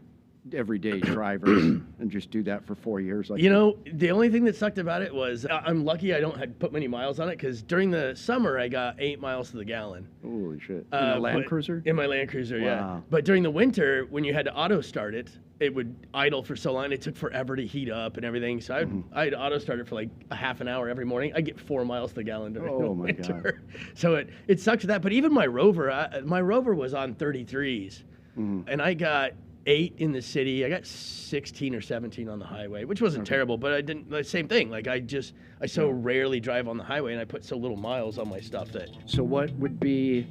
everyday drivers and just do that for 4 years. You know, the only thing that sucked about it was I'm lucky I don't have put many miles on it because during the summer I got 8 miles to the gallon. Holy shit. In a Land Cruiser? In my Land Cruiser, yeah. Wow. But during the winter, when you had to auto start it, it would idle for so long. It took forever to heat up and everything. So I'd auto start it for like a half an hour every morning. I get 4 miles to the gallon during the winter. God. So it sucks that. But even my Rover was on 33s. And I got 8 in the city. I got 16 or 17 on the highway, which wasn't terrible, but I didn't, the same thing. Like I so rarely drive on the highway and I put so little miles on my stuff that. So what would be,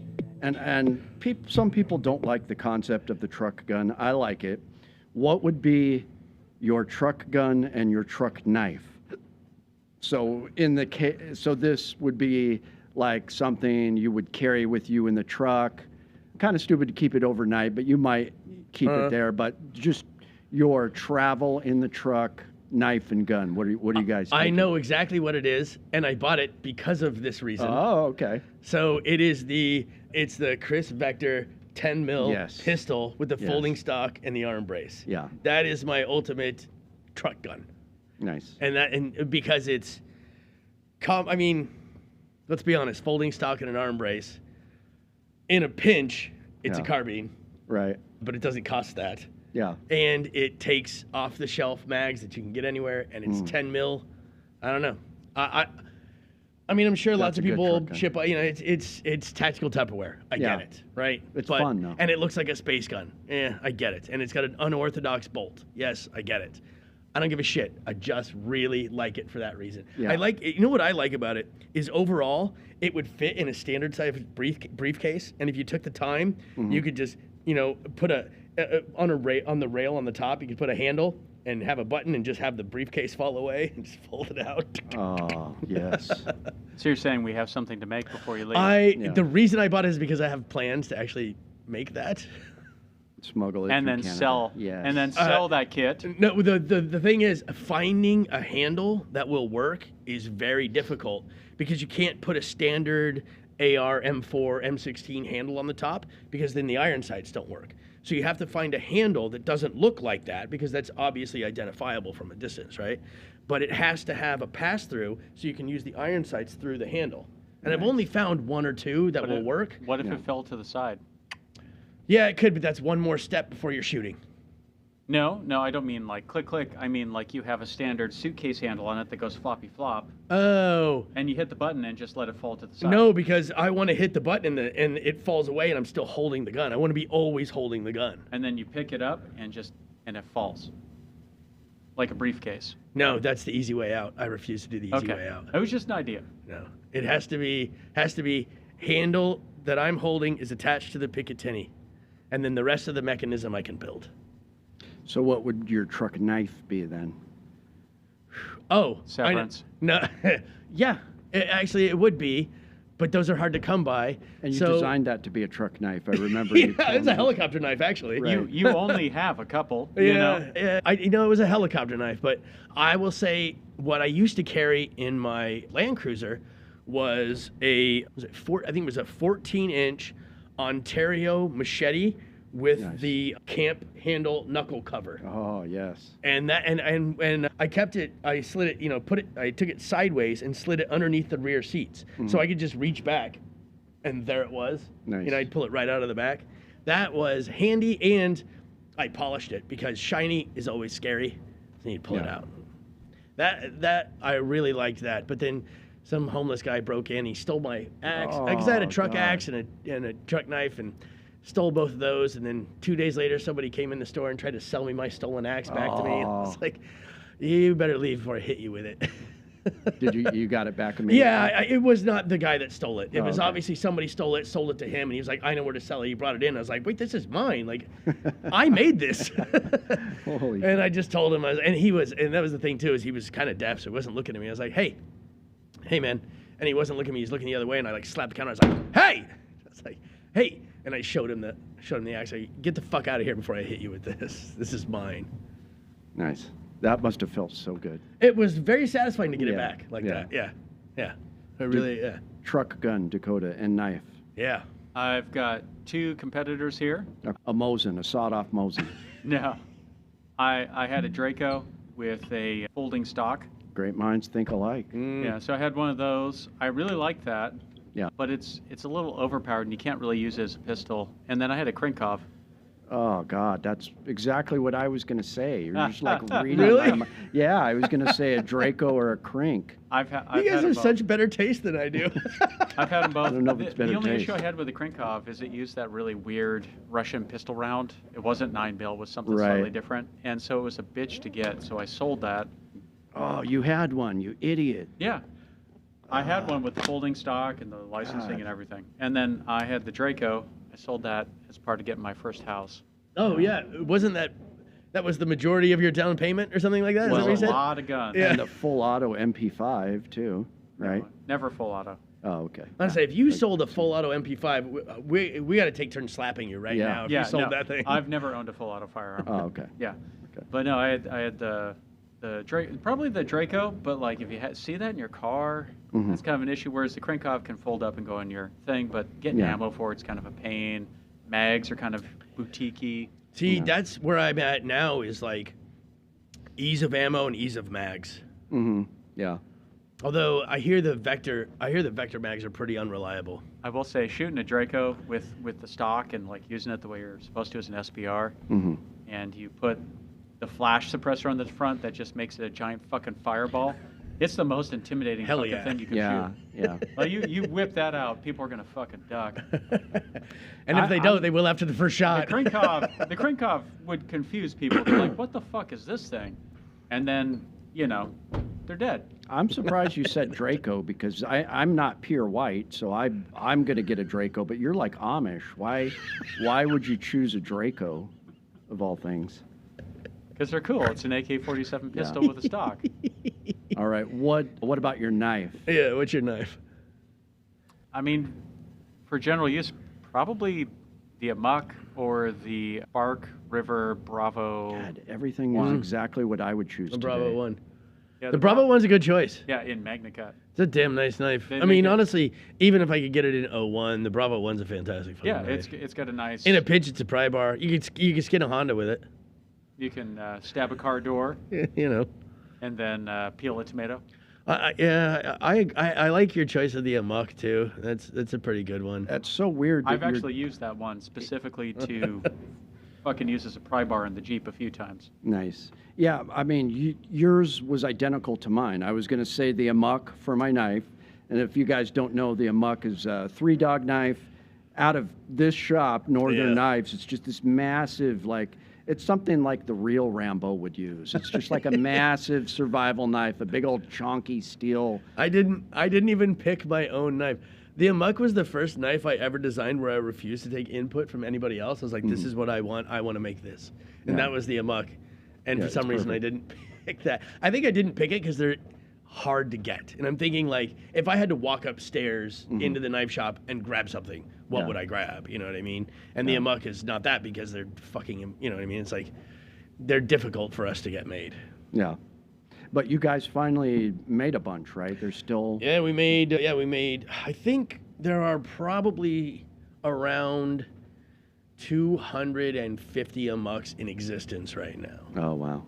some people don't like the concept of the truck gun. I like it. What would be your truck gun and your truck knife? So so this would be like something you would carry with you in the truck. Kind of stupid to keep it overnight, but you might keep it there. But just your travel in the truck, knife and gun. What are you guys thinking? I know exactly what it is, and I bought it because of this reason. Oh, okay. So it's the Chris Vector 10 mil pistol with the folding stock and the arm brace. Yeah. That is my ultimate truck gun. Nice. And because it's, I mean, let's be honest, folding stock and an arm brace. In a pinch, it's a carbine. Right. But it doesn't cost that. Yeah. And it takes off-the-shelf mags that you can get anywhere, and it's 10 mil. I don't know. I mean, I'm sure lots of people ship. You know, it's tactical Tupperware. I get it, right? It's fun though, and it looks like a space gun. Yeah, I get it. And it's got an unorthodox bolt. Yes, I get it. I don't give a shit. I just really like it for that reason. Yeah. You know what I like about it is overall, it would fit in a standard size briefcase, and if you took the time, you could just, put on the rail on the top, you could put a handle and have a button and just have the briefcase fall away and just fold it out. Oh, yes. So you're saying we have something to make before you leave? The reason I bought it is because I have plans to actually make that. Smuggle it and through then Canada. sell, Yes. and then sell that kit. No, the thing is, finding a handle that will work is very difficult because you can't put a standard AR, M4, M16 handle on the top because then the iron sights don't work. So you have to find a handle that doesn't look like that because that's obviously identifiable from a distance, right? But it has to have a pass-through so you can use the iron sights through the handle. And I've only found 1 or 2 that will work. What if it fell to the side? Yeah, it could, but that's one more step before you're shooting. No, I don't mean like click, click. I mean like you have a standard suitcase handle on it that goes floppy flop. Oh. And you hit the button and just let it fall to the side. No, because I want to hit the button and it falls away and I'm still holding the gun. I want to be always holding the gun. And then you pick it up and it falls. Like a briefcase. No, that's the easy way out. I refuse to do the easy way out. It was just an idea. No. It has to be handle that I'm holding is attached to the Picatinny. And then the rest of the mechanism I can build. So what would your truck knife be then? Oh. Severance. No. Yeah. Actually, it would be. But those are hard to come by. And you designed that to be a truck knife. I remember you Yeah, it's a helicopter knife, actually. Right. You only have a couple, you know? Yeah. It was a helicopter knife. But I will say what I used to carry in my Land Cruiser was I think it was a 14-inch Ontario machete with the camp handle knuckle cover. Oh, yes. And I kept it, I slid it, I took it sideways and slid it underneath the rear seats. So I could just reach back and there it was. Nice. I'd pull it right out of the back. That was handy, and I polished it because shiny is always scary. So you'd pull it out. That I really liked that. But then some homeless guy broke in, he stole my axe. Because I had a truck axe and a truck knife and stole both of those, and then 2 days later somebody came in the store and tried to sell me my stolen axe back to me. And I was like, you better leave before I hit you with it. Did you got it back immediately? Yeah, it was not the guy that stole it. It was obviously somebody stole it, sold it to him, and he was like, I know where to sell it. He brought it in. I was like, wait, this is mine. Like, I made this. Holy and I just told him, and that was the thing too, is he was kind of deaf, so he wasn't looking at me. I was like, hey man. And he wasn't looking at me, he was looking the other way, and I like slapped the counter. I was like, hey! I was like, hey! And I showed him the axe. I get the fuck out of here before I hit you with this. This is mine. Nice. That must have felt so good. It was very satisfying to get it back like that. Yeah. I really, Truck, gun, Dakota, and knife. Yeah. I've got 2 competitors here. A Mosin, a sawed-off Mosin. No. I had a Draco with a folding stock. Great minds think alike. Yeah, so I had one of those. I really liked that. Yeah. But it's a little overpowered and you can't really use it as a pistol. And then I had a Krinkov. Oh, God, that's exactly what I was going to say. You're just like reading. Really? Yeah, I was going to say a Draco or a Krink. You guys have such better taste than I do. I've had them both. I don't know if it's better the only taste. issue I had with the Krinkov is it used that really weird Russian pistol round. It wasn't 9mm, it was something slightly different. And so it was a bitch to get, so I sold that. Oh, you had one, you idiot. Yeah. I had one with the folding stock and the licensing and everything. And then I had the Draco. I sold that as part of getting my first house. Oh, yeah. Wasn't that was the majority of your down payment or something like that? Well, Is that what you a said? lot of guns. Yeah. And the full auto MP5, too, right? No, never full auto. Oh, okay. I'd say if you sold a full auto MP5, we got to take turns slapping you right now if you sold that thing. I've never owned a full auto firearm. Oh, okay. Yeah. Okay. But no, I had the probably the Draco, but like if you see that in your car, that's kind of an issue. Whereas the Krinkov can fold up and go in your thing, but getting ammo for it's kind of a pain. Mags are kind of boutique-y. See, that's where I'm at now is like ease of ammo and ease of mags. Yeah. Although I hear the Vector mags are pretty unreliable. I will say shooting a Draco with the stock and like using it the way you're supposed to as an SBR, and you put the flash suppressor on the front that just makes it a giant fucking fireball. It's the most intimidating fucking thing you can shoot. Yeah. Like you whip that out, people are gonna fucking duck. And if they don't, they will after the first shot. The Krinkov would confuse people. They're like, "What the fuck is this thing?" And then they're dead. I'm surprised you said Draco because I'm not pure white, so I'm going to get a Draco. But you're like Amish. Why would you choose a Draco, of all things? Because they're cool. It's an AK-47 pistol with a stock. All right. What about your knife? Yeah. What's your knife? I mean, for general use, probably The Amok or the Bark River Bravo? God, everything is exactly what I would choose The today. Bravo one. Yeah, The Bravo one's a good choice. Yeah, in Magna Cut. It's a damn nice knife. They I mean, make it- honestly, even if I could get it in 01, the Bravo one's a fantastic fucking Yeah, knife. it's got a nice. In a pinch, it's a pry bar. You can skin a Honda with it. You can stab a car door You know. and then peel a tomato. I like your choice of the Amok too. That's a pretty good one. That's so weird. That I've actually used that one specifically to fucking use as a pry bar in the Jeep a few times. Nice. Yeah, I mean, yours was identical to mine. I was going to say the Amok for my knife. And if you guys don't know, the Amok is a 3-dog knife out of this shop, Northern Knives. It's just this massive, like, it's something like the real Rambo would use. It's just like a massive survival knife, a big old chonky steel. I didn't even pick my own knife. The Amok was the first knife I ever designed where I refused to take input from anybody else. I was like, this is what I want. I want to make this. And that was the Amok. And for some reason, I didn't pick that. I think I didn't pick it because they're hard to get. And I'm thinking, like, if I had to walk upstairs into the knife shop and grab something, what would I grab? You know what I mean? And the Amok is not that because they're fucking, you know what I mean? It's like, they're difficult for us to get made. Yeah. But you guys finally made a bunch, right? There's still... Yeah, we made, I think there are probably around 250 Amoks in existence right now. Oh, wow.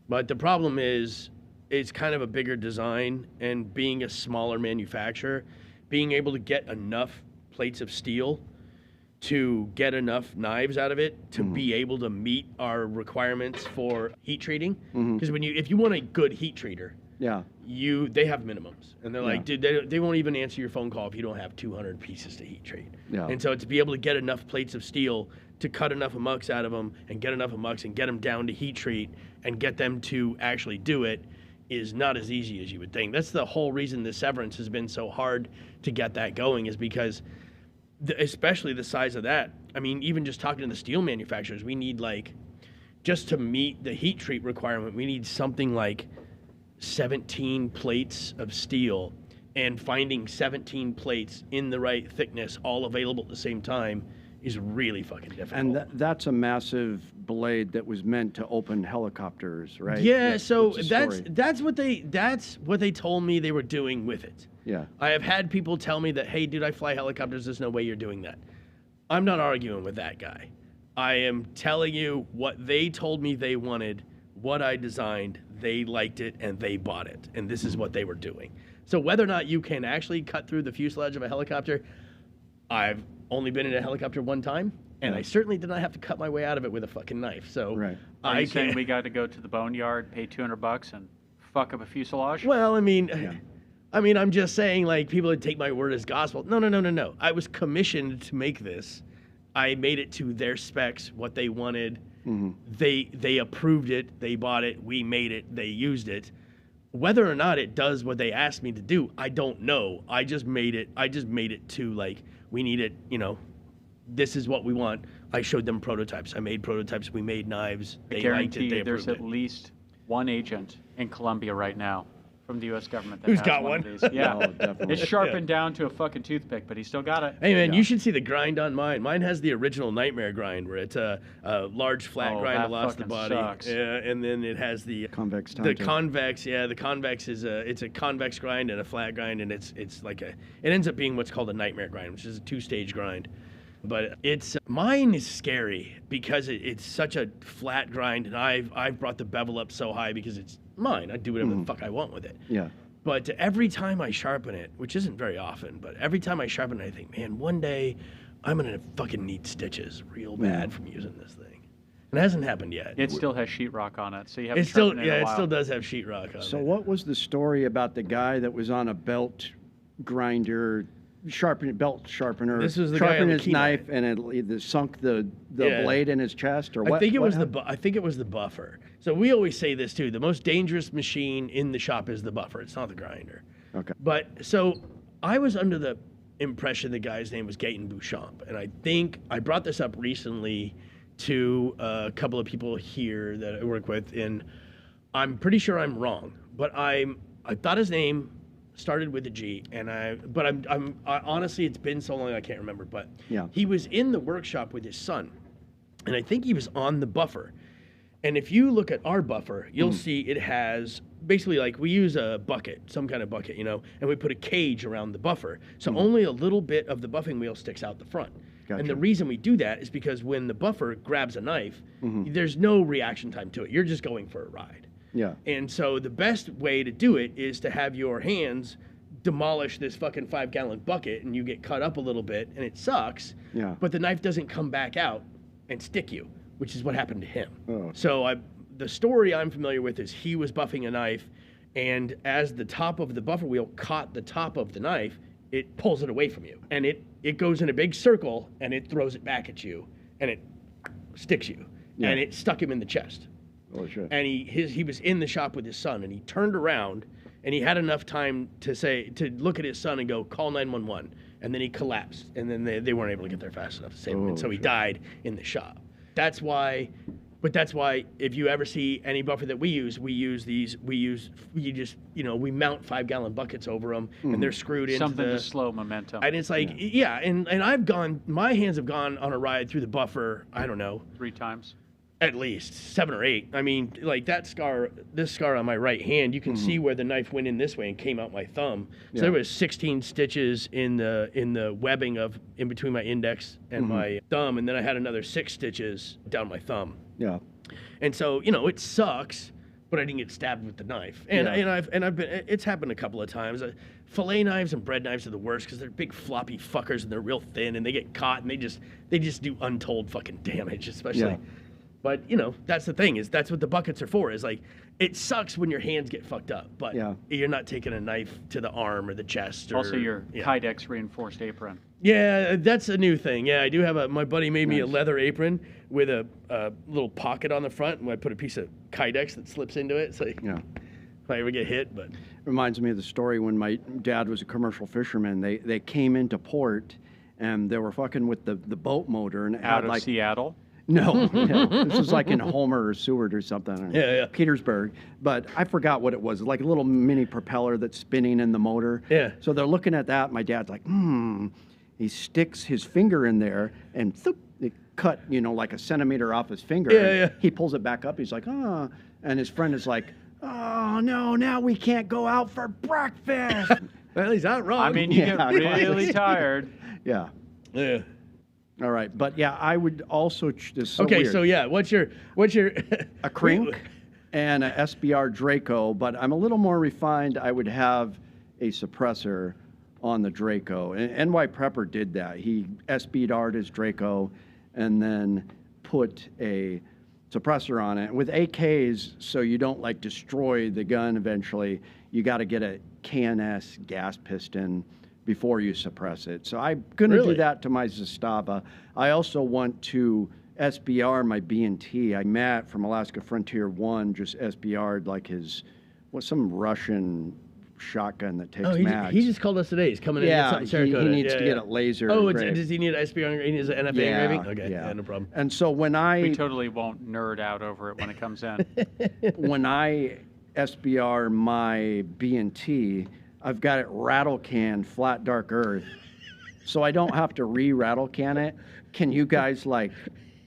But the problem is, it's kind of a bigger design, and being a smaller manufacturer, being able to get enough plates of steel to get enough knives out of it to be able to meet our requirements for heat treating. Because if you want a good heat treater, they have minimums, and they're like, dude, they won't even answer your phone call if you don't have 200 pieces to heat treat. And so to be able to get enough plates of steel to cut enough Amoks out of them and get enough Amoks and get them down to heat treat and get them to actually do it is not as easy as you would think. That's the whole reason the Severance has been so hard to get that going, is because especially the size of that. I mean, even just talking to the steel manufacturers, we need, like, just to meet the heat treat requirement, we need something like 17 plates of steel, and finding 17 plates in the right thickness all available at the same time is really fucking difficult. And that's a massive blade that was meant to open helicopters, right? Yeah, so What's the story? that's what they told me they were doing with it. Yeah. I have had people tell me that, hey, dude, I fly helicopters. There's no way you're doing that. I'm not arguing with that guy. I am telling you what they told me they wanted, what I designed, they liked it, and they bought it. And this is what they were doing. So whether or not you can actually cut through the fuselage of a helicopter, I've only been in a helicopter one time, and I certainly did not have to cut my way out of it with a fucking knife. So Are you saying we got to go to the boneyard, pay $200, and fuck up a fuselage? Well, I mean, I'm just saying, like, people would take my word as gospel. No. I was commissioned to make this. I made it to their specs, what they wanted. They approved it. They bought it. We made it. They used it. Whether or not it does what they asked me to do, I don't know. I just made it to, like, we need it, you know, this is what we want. I showed them prototypes. I made prototypes. We made knives. They liked it. They there's approved at it. least one agent in Colombia right now from the U.S. government that Who's has got one one? of these. Yeah, Oh, definitely. it's sharpened down to a fucking toothpick, but he still got it. Hey man, you should see the grind on mine. Mine has the original Nightmare grind, where it's a large flat grind that across the fucking body. sucks. Yeah, and then it has the Convex The Tonto. convex, the convex is it's a convex grind and a flat grind, and it's like it ends up being what's called a Nightmare grind, which is a 2-stage grind. But mine is scary because it's such a flat grind, and I've brought the bevel up so high because it's mine. I do whatever the fuck I want with it. Yeah. But every time I sharpen it, which isn't very often, but every time I sharpen it, I think, man, one day I'm gonna fucking need stitches real bad from using this thing. And it hasn't happened yet. It still has sheetrock on it, so you haven't It's still, sharpened it in a it while. still does have sheetrock on it. So what was the story about the guy that was on a belt grinder, belt sharpener, This was the guy on sharpening the his key knife, and it sunk the blade in his chest, or what? I think it was happened? I think it was the buffer. So we always say this too. The most dangerous machine in the shop is the buffer. It's not the grinder. Okay. But so I was under the impression the guy's name was Gaëtan Bouchamp, and I think I brought this up recently to a couple of people here that I work with, and I'm pretty sure I'm wrong. But I thought his name started with a G, but I honestly, it's been so long I can't remember. But Yeah. he was in the workshop with his son, and I think he was on the buffer. And if you look at our buffer, you'll see it has basically like we use a bucket, some kind of bucket, and we put a cage around the buffer. So only a little bit of the buffing wheel sticks out the front. Gotcha. And the reason we do that is because when the buffer grabs a knife, there's no reaction time to it. You're just going for a ride. Yeah. And so the best way to do it is to have your hands demolish this fucking 5-gallon bucket, and you get cut up a little bit, and it sucks. Yeah. But the knife doesn't come back out and stick you, which is what happened to him. Oh. So the story I'm familiar with is he was buffing a knife, and as the top of the buffer wheel caught the top of the knife, it pulls it away from you, and it goes in a big circle, and it throws it back at you, and it sticks you, and it stuck him in the chest. Oh, shit. And he was in the shop with his son, and he turned around, and he had enough time to look at his son and go, call 911, and then he collapsed, and then they weren't able to get there fast enough to save him, and so he died in the shop. That's why if you ever see any buffer that we mount 5-gallon buckets over them, and they're screwed into something to slow momentum. And it's like, and my hands have gone on a ride through the buffer, I don't know, 3 times. at least 7 or 8. I mean, like this scar on my right hand, you can see where the knife went in this way and came out my thumb. So there was 16 stitches in the webbing in between my index and my thumb, and then I had another 6 stitches down my thumb. Yeah. And so, it sucks, but I didn't get stabbed with the knife. And it's happened a couple of times. Fillet knives and bread knives are the worst because they're big floppy fuckers and they're real thin and they get caught and they just do untold fucking damage, especially. Yeah. But that's the thing, is that's what the buckets are for, is like, it sucks when your hands get fucked up, but you're not taking a knife to the arm or the chest. Also your Kydex reinforced apron. Yeah, that's a new thing. Yeah, I do have my buddy made me a leather apron with a little pocket on the front, and I put a piece of Kydex that slips into it. So if I ever get hit, but. Reminds me of the story when my dad was a commercial fisherman. They came into port, and they were fucking with the boat motor. And Out of Seattle? No, this was like in Homer or Seward or something. Yeah. Petersburg. But I forgot what it was. Like a little mini propeller that's spinning in the motor. Yeah. So they're looking at that. My dad's like, He sticks his finger in there and it cut, like a centimeter off his finger. Yeah. He pulls it back up. He's like, And his friend is like, oh, no, now we can't go out for breakfast. Well, he's not wrong. I mean, you get really tired. Yeah. Yeah. All right, but I would also. Weird. So what's your a crink and a SBR Draco, but I'm a little more refined. I would have a suppressor on the Draco, and NY Prepper did that. He SBR'd his Draco, and then put a suppressor on it with AKs, so you don't like destroy the gun. Eventually, you got to get a KNS gas piston before you suppress it. So I'm going to do that to my Zastava. I also want to SBR my B&T. Matt from Alaska Frontier 1 just SBR'd like some Russian shotgun that takes mags. He just called us today. He's coming in. Yeah, he needs to get it laser. Oh, does he need SBR? He needs an NFA engraving? Okay, yeah, no problem. And so we totally won't nerd out over it when it comes in. When I SBR my B&T, I've got it rattle can flat dark earth, so I don't have to rattle can it. Can you guys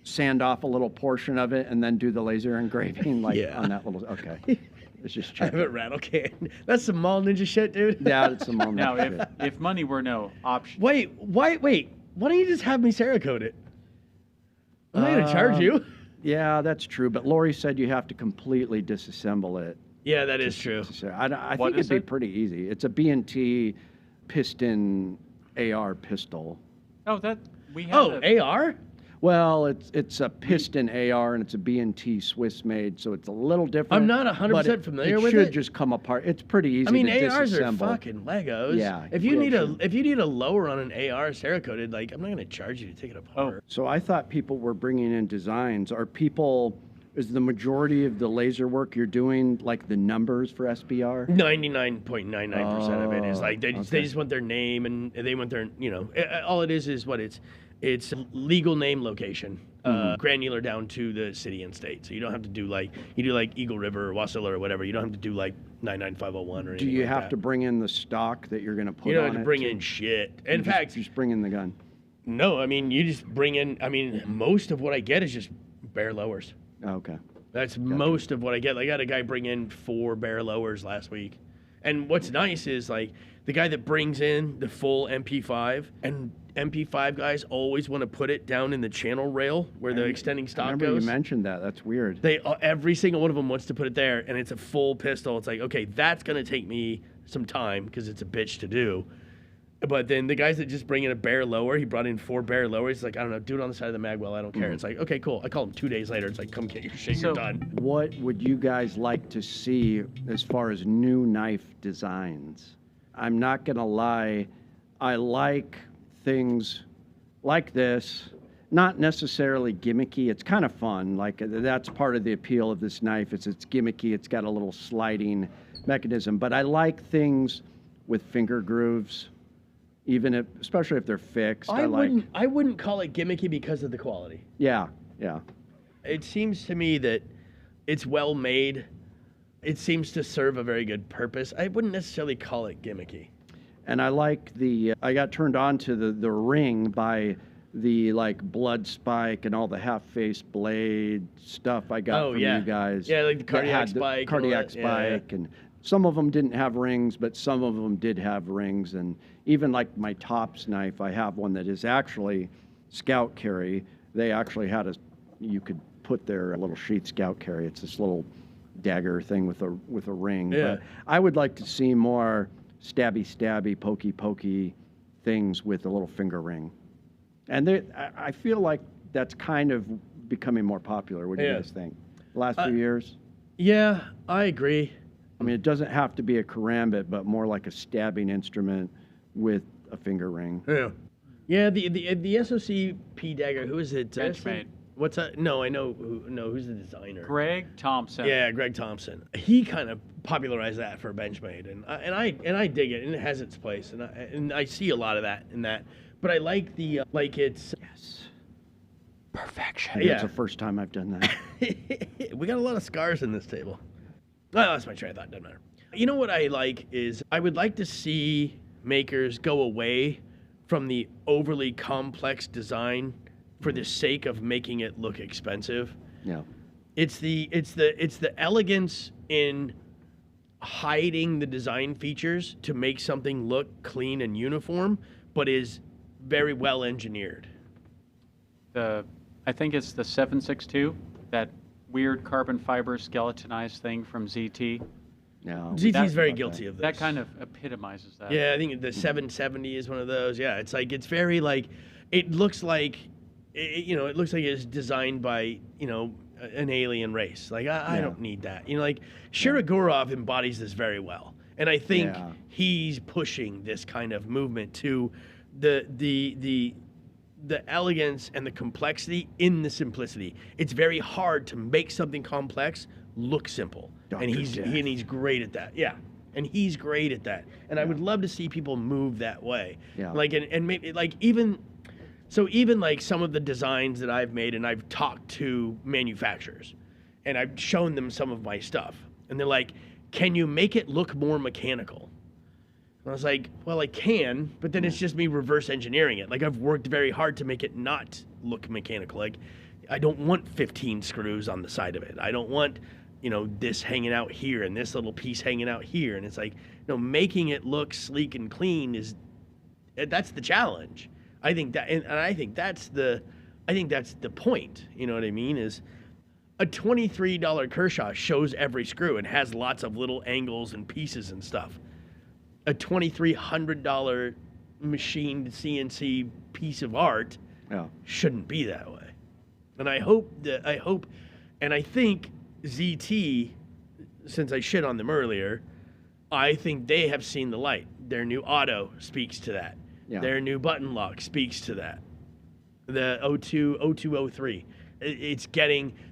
sand off a little portion of it and then do the laser engraving on that little? Okay, it's just checking. I have a rattle can. That's some mall ninja shit, dude. Yeah, it's some mall ninja shit. Now, if money were no option. Wait. Why don't you just have me Cerakote it? I'm not gonna charge you. Yeah, that's true. But Lori said you have to completely disassemble it. Yeah, that is true. I think it'd be pretty easy. It's a B&T piston AR pistol. Oh, we have. AR? Well, it's a piston AR and it's a B&T Swiss made, so it's a little different. I'm not 100% familiar with it. It should just come apart. It's pretty easy. I mean, to ARs disassemble. are fucking Legos. Yeah. If you need a lower on an AR Cerakoted, I'm not gonna charge you to take it apart. Oh. So I thought people were bringing in designs. Is the majority of the laser work you're doing the numbers for SBR? 99.99% of it is they just want their name and they want their all it is what it's legal name location. granular down to the city and state. So you don't have to do like Eagle River or Wasilla or whatever. You don't have to do like 99501 or anything. Do you like have that. to bring in the stock that you're going to put on it? You don't have to bring in shit. In fact, just bring in the gun. No, I mean, you just bring in, I mean, most of what I get is just bare lowers. Okay. That's most of what I get. I got a guy bring in 4 bare lowers last week. And what's nice is, like, the guy that brings in the full MP5, and MP5 guys always want to put it down in the channel rail where the extending stock I remember goes. You mentioned that. That's weird. They every single one of them wants to put it there, and it's a full pistol. It's like, okay, that's going to take me some time because it's a bitch to do. But then the guys that just bring in a bare lower, he brought in 4 bare lowers. He's like, I don't know, do it on the side of the mag well. I don't care. It's like, okay, cool. I call him 2 days later. It's like, come get your shit. You're done. What would you guys like to see as far as new knife designs? I'm not going to lie. I like things like this. Not necessarily gimmicky. It's kind of fun. Like, that's part of the appeal of this knife. It's gimmicky. It's got a little sliding mechanism. But I like things with finger grooves. Even if, especially if they're fixed, I wouldn't call it gimmicky because of the quality. Yeah. It seems to me that it's well made. It seems to serve a very good purpose. I wouldn't necessarily call it gimmicky. And I like I got turned on to the ring by the like blood spike and all the half-face blade stuff I got from you guys. Yeah, like the cardiac spike. Cardiac spike and some of them didn't have rings, but some of them did have rings. And even like my Tops knife, I have one that is actually scout carry. They actually had you could put their little sheath scout carry. It's this little dagger thing with a ring. Yeah. But I would like to see more stabby, pokey things with a little finger ring. And I feel like that's kind of becoming more popular. What do you guys think? The last few years? Yeah, I agree. I mean, it doesn't have to be a karambit, but more like a stabbing instrument with a finger ring. Yeah, the SOCP Dagger, who is it? Benchmade. What's that? No, I know who's the designer? Greg Thompson. Yeah, Greg Thompson. He kind of popularized that for Benchmade, and I dig it, and it has its place, and I see a lot of that in that. But I like the it's perfection. Yeah, it's the first time I've done that. We got a lot of scars in this table. Oh, that's my train of thought. Doesn't matter. You know what I like is I would like to see makers go away from the overly complex design for the sake of making it look expensive. Yeah. It's the elegance in hiding the design features to make something look clean and uniform, but is very well engineered. I think it's the 762, that weird carbon fiber skeletonized thing from ZT. No. ZT's very guilty of this. That kind of epitomizes that. Yeah, I think the 770 is one of those. Yeah, it's like, it's very like, it looks like it's designed by, an alien race. Like, I don't need that. Like, Shirogorov embodies this very well. And I think he's pushing this kind of movement to the elegance and the complexity in the simplicity. It's very hard to make something complex look simple. And he's great at that. Yeah. And he's great at that. And I would love to see people move that way. Yeah. Like, and maybe like even like some of the designs that I've made, and I've talked to manufacturers and I've shown them some of my stuff, and they're like, can you make it look more mechanical? And I was like, well, I can, but then it's just me reverse engineering it. Like, I've worked very hard to make it not look mechanical. Like, I don't want 15 screws on the side of it. I don't want, this hanging out here and this little piece hanging out here. And it's like, making it look sleek and clean that's the challenge. I think that, and I think that's the point. You know what I mean? Is a $23 Kershaw shows every screw and has lots of little angles and pieces and stuff. A $2,300 machined CNC piece of art shouldn't be that way. And I think ZT, since I shit on them earlier, I think they have seen the light. Their new auto speaks to that. Yeah. Their new button lock speaks to that. The 0203,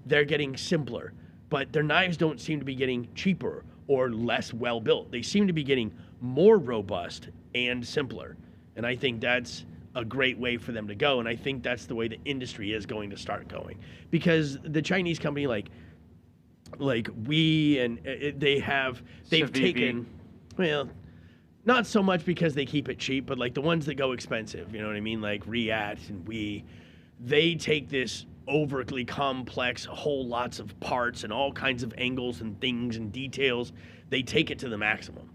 they're getting simpler, but their knives don't seem to be getting cheaper or less well built. They seem to be getting more robust and simpler. And I think that's a great way for them to go. And I think that's the way the industry is going to start going, because the Chinese company like we and they've Civivi. taken, well, not so much because they keep it cheap, but like the ones that go expensive, you know what I mean? Like Reat and they take this overly complex, whole lots of parts and all kinds of angles and things and details. They take it to the maximum.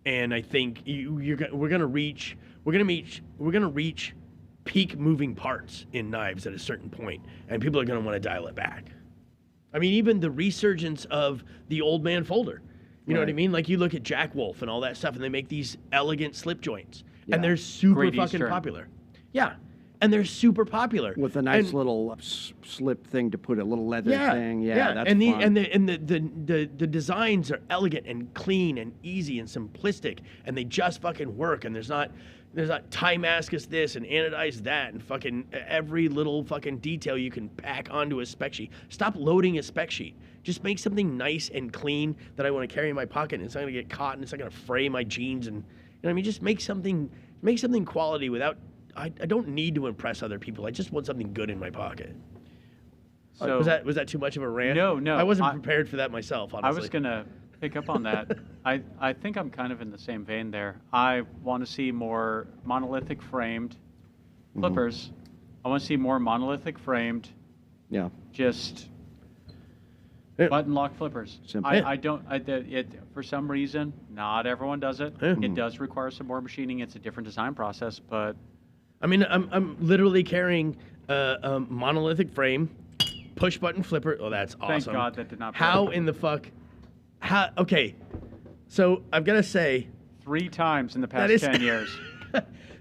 And I think we're gonna reach peak moving parts in knives at a certain point, and people are gonna want to dial it back. I mean, even the resurgence of the old man folder. You know what I mean? Like you look at Jack Wolf and all that stuff, and they make these elegant slip joints, and they're super Great fucking Eastern. popular. Yeah, and they're super popular With a nice little slip thing to put a little leather thing. Yeah, that's and fun. the designs are elegant and clean and easy and simplistic, and they just fucking work. And there's not Timascus this and anodize that and fucking every little fucking detail you can pack onto a spec sheet. Stop loading a spec sheet. Just make something nice and clean that I want to carry in my pocket, and it's not gonna get caught, and it's not gonna fray my jeans, and you know what I mean. Just make something quality without. I don't need to impress other people. I just want something good in my pocket. So Was that too much of a rant? No. I wasn't prepared for that myself, honestly. I was gonna pick up on that. I think I'm kind of in the same vein there. I want to see more monolithic framed flippers. I want to see more monolithic framed, just button lock flippers. Simple. I don't. For some reason, not everyone does it. It does require some more machining. It's a different design process, but I mean, I'm literally carrying a monolithic frame, push button flipper. Oh, that's awesome. thank God that did not. How break. in the fuck? Okay, so I've got to say, 3 times in the past 10 years.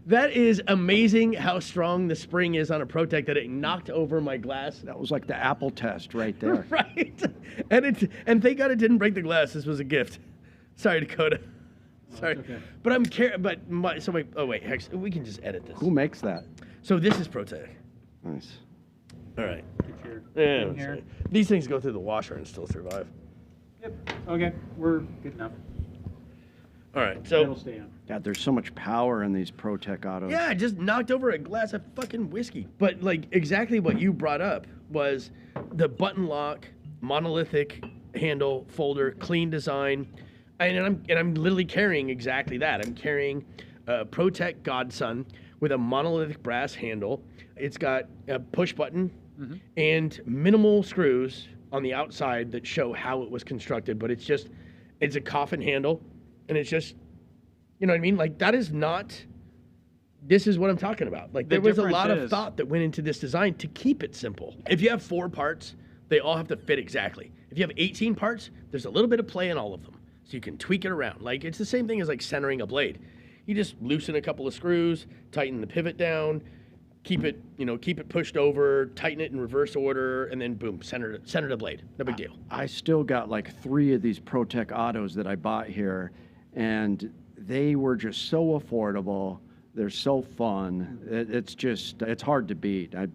that is amazing how strong the spring is on a ProTech that it knocked over my glass. That was like the Apple test right there. Right, and thank God it didn't break the glass. This was a gift. Sorry, Dakota. Sorry, okay. but oh wait, Hex, we can just edit this. Who makes that? So this is ProTech. Nice. All right. Get your Yeah, thing here. these things go through the washer and still survive. Yep. Okay. We're good enough. All right, It'll so stay on. God, there's so much power in these ProTech autos. yeah, I just knocked over a glass of fucking whiskey. But like exactly what you brought up was the button lock, monolithic handle, folder, clean design, and I'm literally carrying exactly that. I'm carrying a ProTech Godson with a monolithic brass handle. It's got a push button and minimal screws on the outside that show how it was constructed, but it's a coffin handle, and it's just, you know what I mean? Like this is what I'm talking about. Like there was a lot of thought that went into this design to keep it simple. If you have 4 parts, they all have to fit exactly. If you have 18 parts, there's a little bit of play in all of them, so you can tweak it around. Like it's the same thing as like centering a blade. You just loosen a couple of screws, tighten the pivot down, keep it pushed over, tighten it in reverse order, and then boom, center the blade. No big deal. I still got like 3 of these ProTech autos that I bought here, and they were just so affordable. They're so fun. It's hard to beat. I'm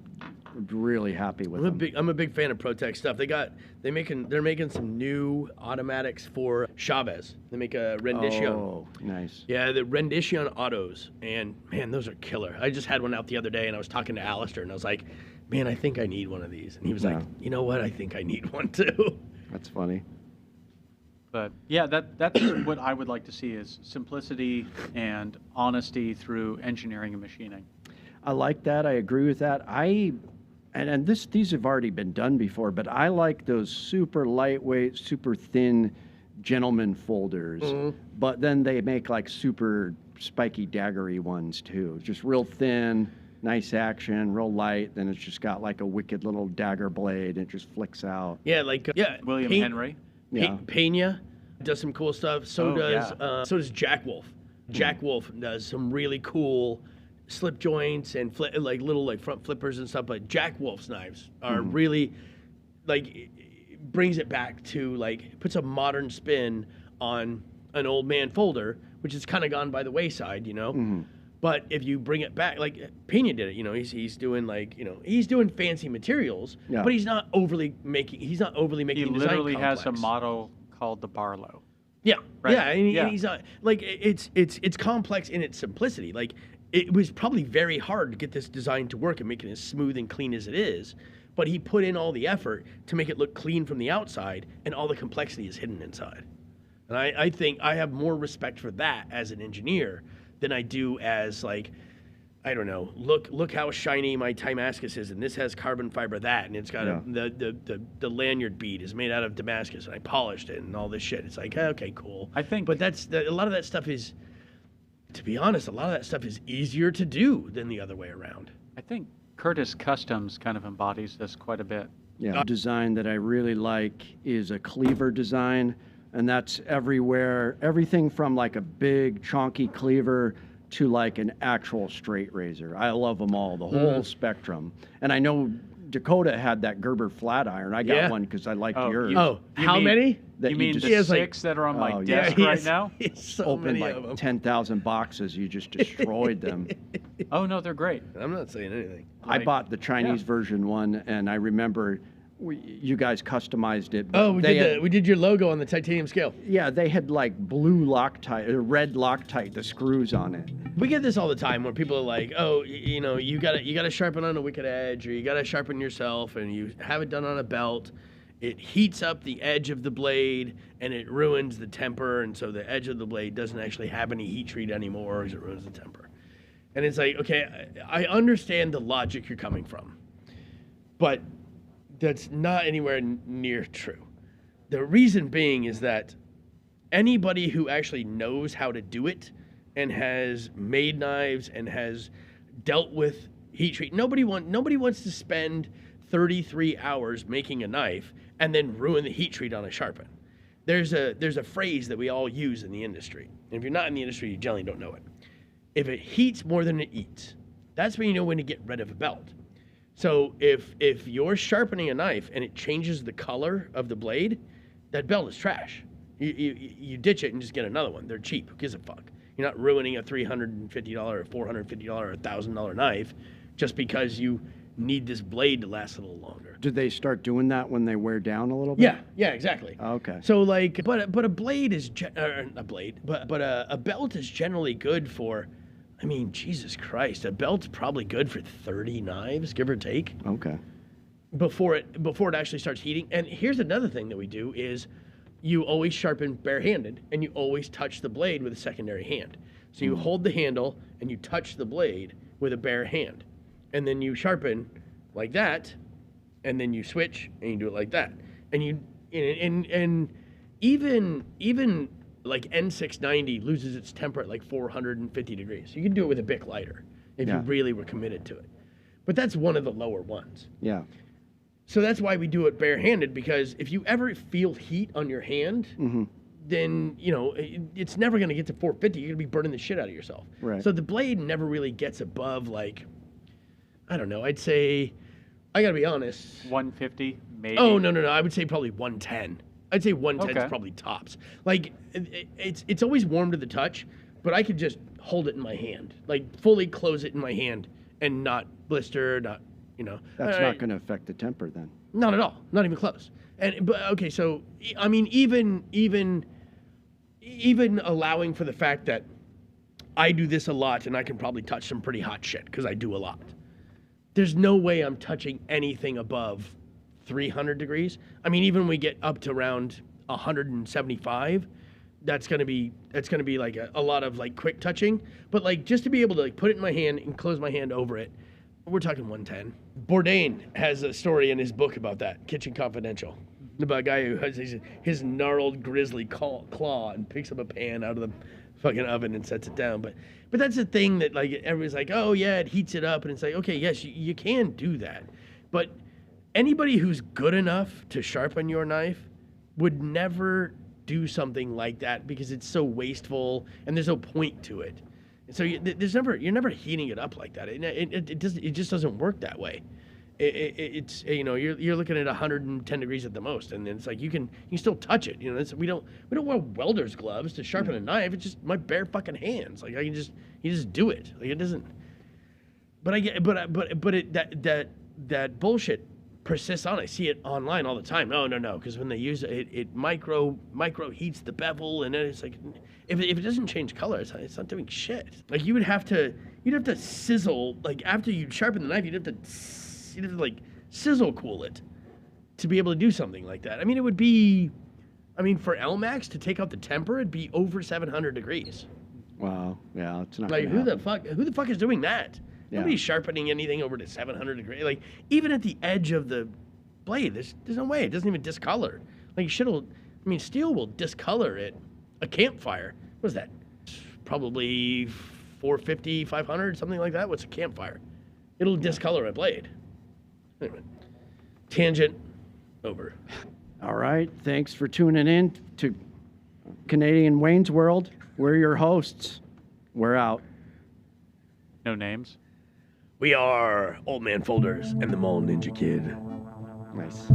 really happy with them. I'm a big fan of ProTech stuff. They're making some new automatics for Chavez. They make a Rendition. Oh, nice. Yeah, the Rendition autos, and man, those are killer. I just had one out the other day, and I was talking to Alistair, and I was like, man, I think I need one of these. And he was like, you know what? I think I need one too. That's funny. But yeah, that's what I would like to see is simplicity and honesty through engineering and machining. I like that. I agree with that. And these have already been done before, but I like those super lightweight, super thin gentleman folders. But then they make like super spiky daggery ones too. Just real thin, nice action, real light. Then it's just got like a wicked little dagger blade. It just flicks out. Yeah, like William Henry. Yeah. Pena does some cool stuff. So does Jack Wolf. Jack Wolf does some really cool slip joints and little front flippers and stuff. But Jack Wolf's knives are really it brings it back to puts a modern spin on an old man folder, which has kind of gone by the wayside, you know. But if you bring it back, like Pena did it, you know, he's doing he's doing fancy materials, but he's not overly making. He's not overly making. He design literally complex. has a model called the Barlow. Yeah, Right. yeah, and he's not it's complex in its simplicity. Like it was probably very hard to get this design to work and make it as smooth and clean as it is. But he put in all the effort to make it look clean from the outside, and all the complexity is hidden inside. And I think I have more respect for that as an engineer than I do as, like, I don't know, look how shiny my Damascus is, and this has carbon fiber that, and it's got the lanyard bead is made out of Damascus, and I polished it and all this shit. It's like, okay, cool. I think, but a lot of that stuff is, to be honest, a lot of that stuff is easier to do than the other way around. I think Curtis Customs kind of embodies this quite a bit. Yeah, design that I really like is a cleaver design, and that's everywhere. Everything from like a big chonky cleaver to like an actual straight razor. I love them all, the whole spectrum. And I know Dakota had that Gerber flat iron. I got one because I liked yours. How many? You mean the 6 that are on my desk right now? So opened many like of them. 10,000 boxes. You just destroyed them. Oh, no, they're great. I'm not saying anything. I bought the Chinese version one, and I remember you guys customized it. Oh, we did your logo on the titanium scale. Yeah, they had like blue Loctite, or red Loctite, the screws on it. We get this all the time where people are like, oh, you know, you gotta sharpen on a wicked edge, or you gotta sharpen yourself, and you have it done on a belt. It heats up the edge of the blade, and it ruins the temper, and so the edge of the blade doesn't actually have any heat treat anymore, because it ruins the temper. And it's like, okay, I understand the logic you're coming from, but that's not anywhere near true. The reason being is that anybody who actually knows how to do it and has made knives and has dealt with heat treat, nobody wants to spend 33 hours making a knife and then ruin the heat treat on a sharpen. There's a phrase that we all use in the industry. And if you're not in the industry, you generally don't know it. If it heats more than it eats, that's when you know when to get rid of a belt. So if you're sharpening a knife and it changes the color of the blade, that belt is trash. You ditch it and just get another one. They're cheap. Who gives a fuck? You're not ruining a $350 or $450 or $1,000 knife just because you need this blade to last a little longer. Do they start doing that when they wear down a little bit? Yeah, exactly. Okay. So like, but a blade is a belt is generally good for. I mean, Jesus Christ, a belt's probably good for 30 knives, give or take. Okay. Before it actually starts heating. And here's another thing that we do is you always sharpen barehanded, and you always touch the blade with a secondary hand. So you hold the handle and you touch the blade with a bare hand. And then you sharpen like that, and then you switch and you do it like that. And even like N690 loses its temper at like 450 degrees. You can do it with a Bic lighter if you really were committed to it. But that's one of the lower ones. Yeah. So that's why we do it barehanded, because if you ever feel heat on your hand, then, you know, it's never going to get to 450. You're going to be burning the shit out of yourself. Right. So the blade never really gets above, like, I don't know, I'd say, I got to be honest. 150, maybe? Oh, no. I would say probably 110. I'd say 110 is probably tops. Like, it's always warm to the touch, but I could just hold it in my hand, like fully close it in my hand and not blister, not, you know. That's not going to affect the temper then. Not at all. Not even close. But okay, so I mean, even allowing for the fact that I do this a lot and I can probably touch some pretty hot shit because I do a lot. There's no way I'm touching anything above 300 degrees. I mean, even when we get up to around 175, that's gonna be like a lot of like quick touching. But like just to be able to like put it in my hand and close my hand over it, we're talking 110. Bourdain has a story in his book about that, Kitchen Confidential, about a guy who has his gnarled grizzly claw and picks up a pan out of the fucking oven and sets it down. But that's the thing that like everybody's like, oh yeah, it heats it up, and it's like, okay, yes, you can do that, but anybody who's good enough to sharpen your knife would never do something like that because it's so wasteful and there's no point to it. And so you're never heating it up like that. It just doesn't work that way. It's you know, you're looking at 110 degrees at the most, and it's like you can still touch it. You know, we don't wear welder's gloves to sharpen a knife. It's just my bare fucking hands. Like you just do it. Like it doesn't. But that bullshit persists on. I see it online all the time. No, because when they use it, it micro heats the bevel, and then it's like, if it doesn't change color, it's not doing shit. Like you'd have to sizzle, like after you sharpen the knife, you'd have to like sizzle cool it to be able to do something like that. I mean, it would be, for LMAX to take out the temper, it'd be over 700 degrees. Wow. Yeah, it's not like who the fuck is doing that? Yeah. Nobody's sharpening anything over to 700 degrees. Like even at the edge of the blade, there's no way. It doesn't even discolor. Like steel will discolor it. A campfire. What is that? Probably 450, 500, something like that. What's a campfire? It'll discolor a blade. Anyway, tangent over. All right. Thanks for tuning in to Canadian Wayne's World. We're your hosts. We're out. No names. We are Old Man Folders and the Mole Ninja Kid. Nice.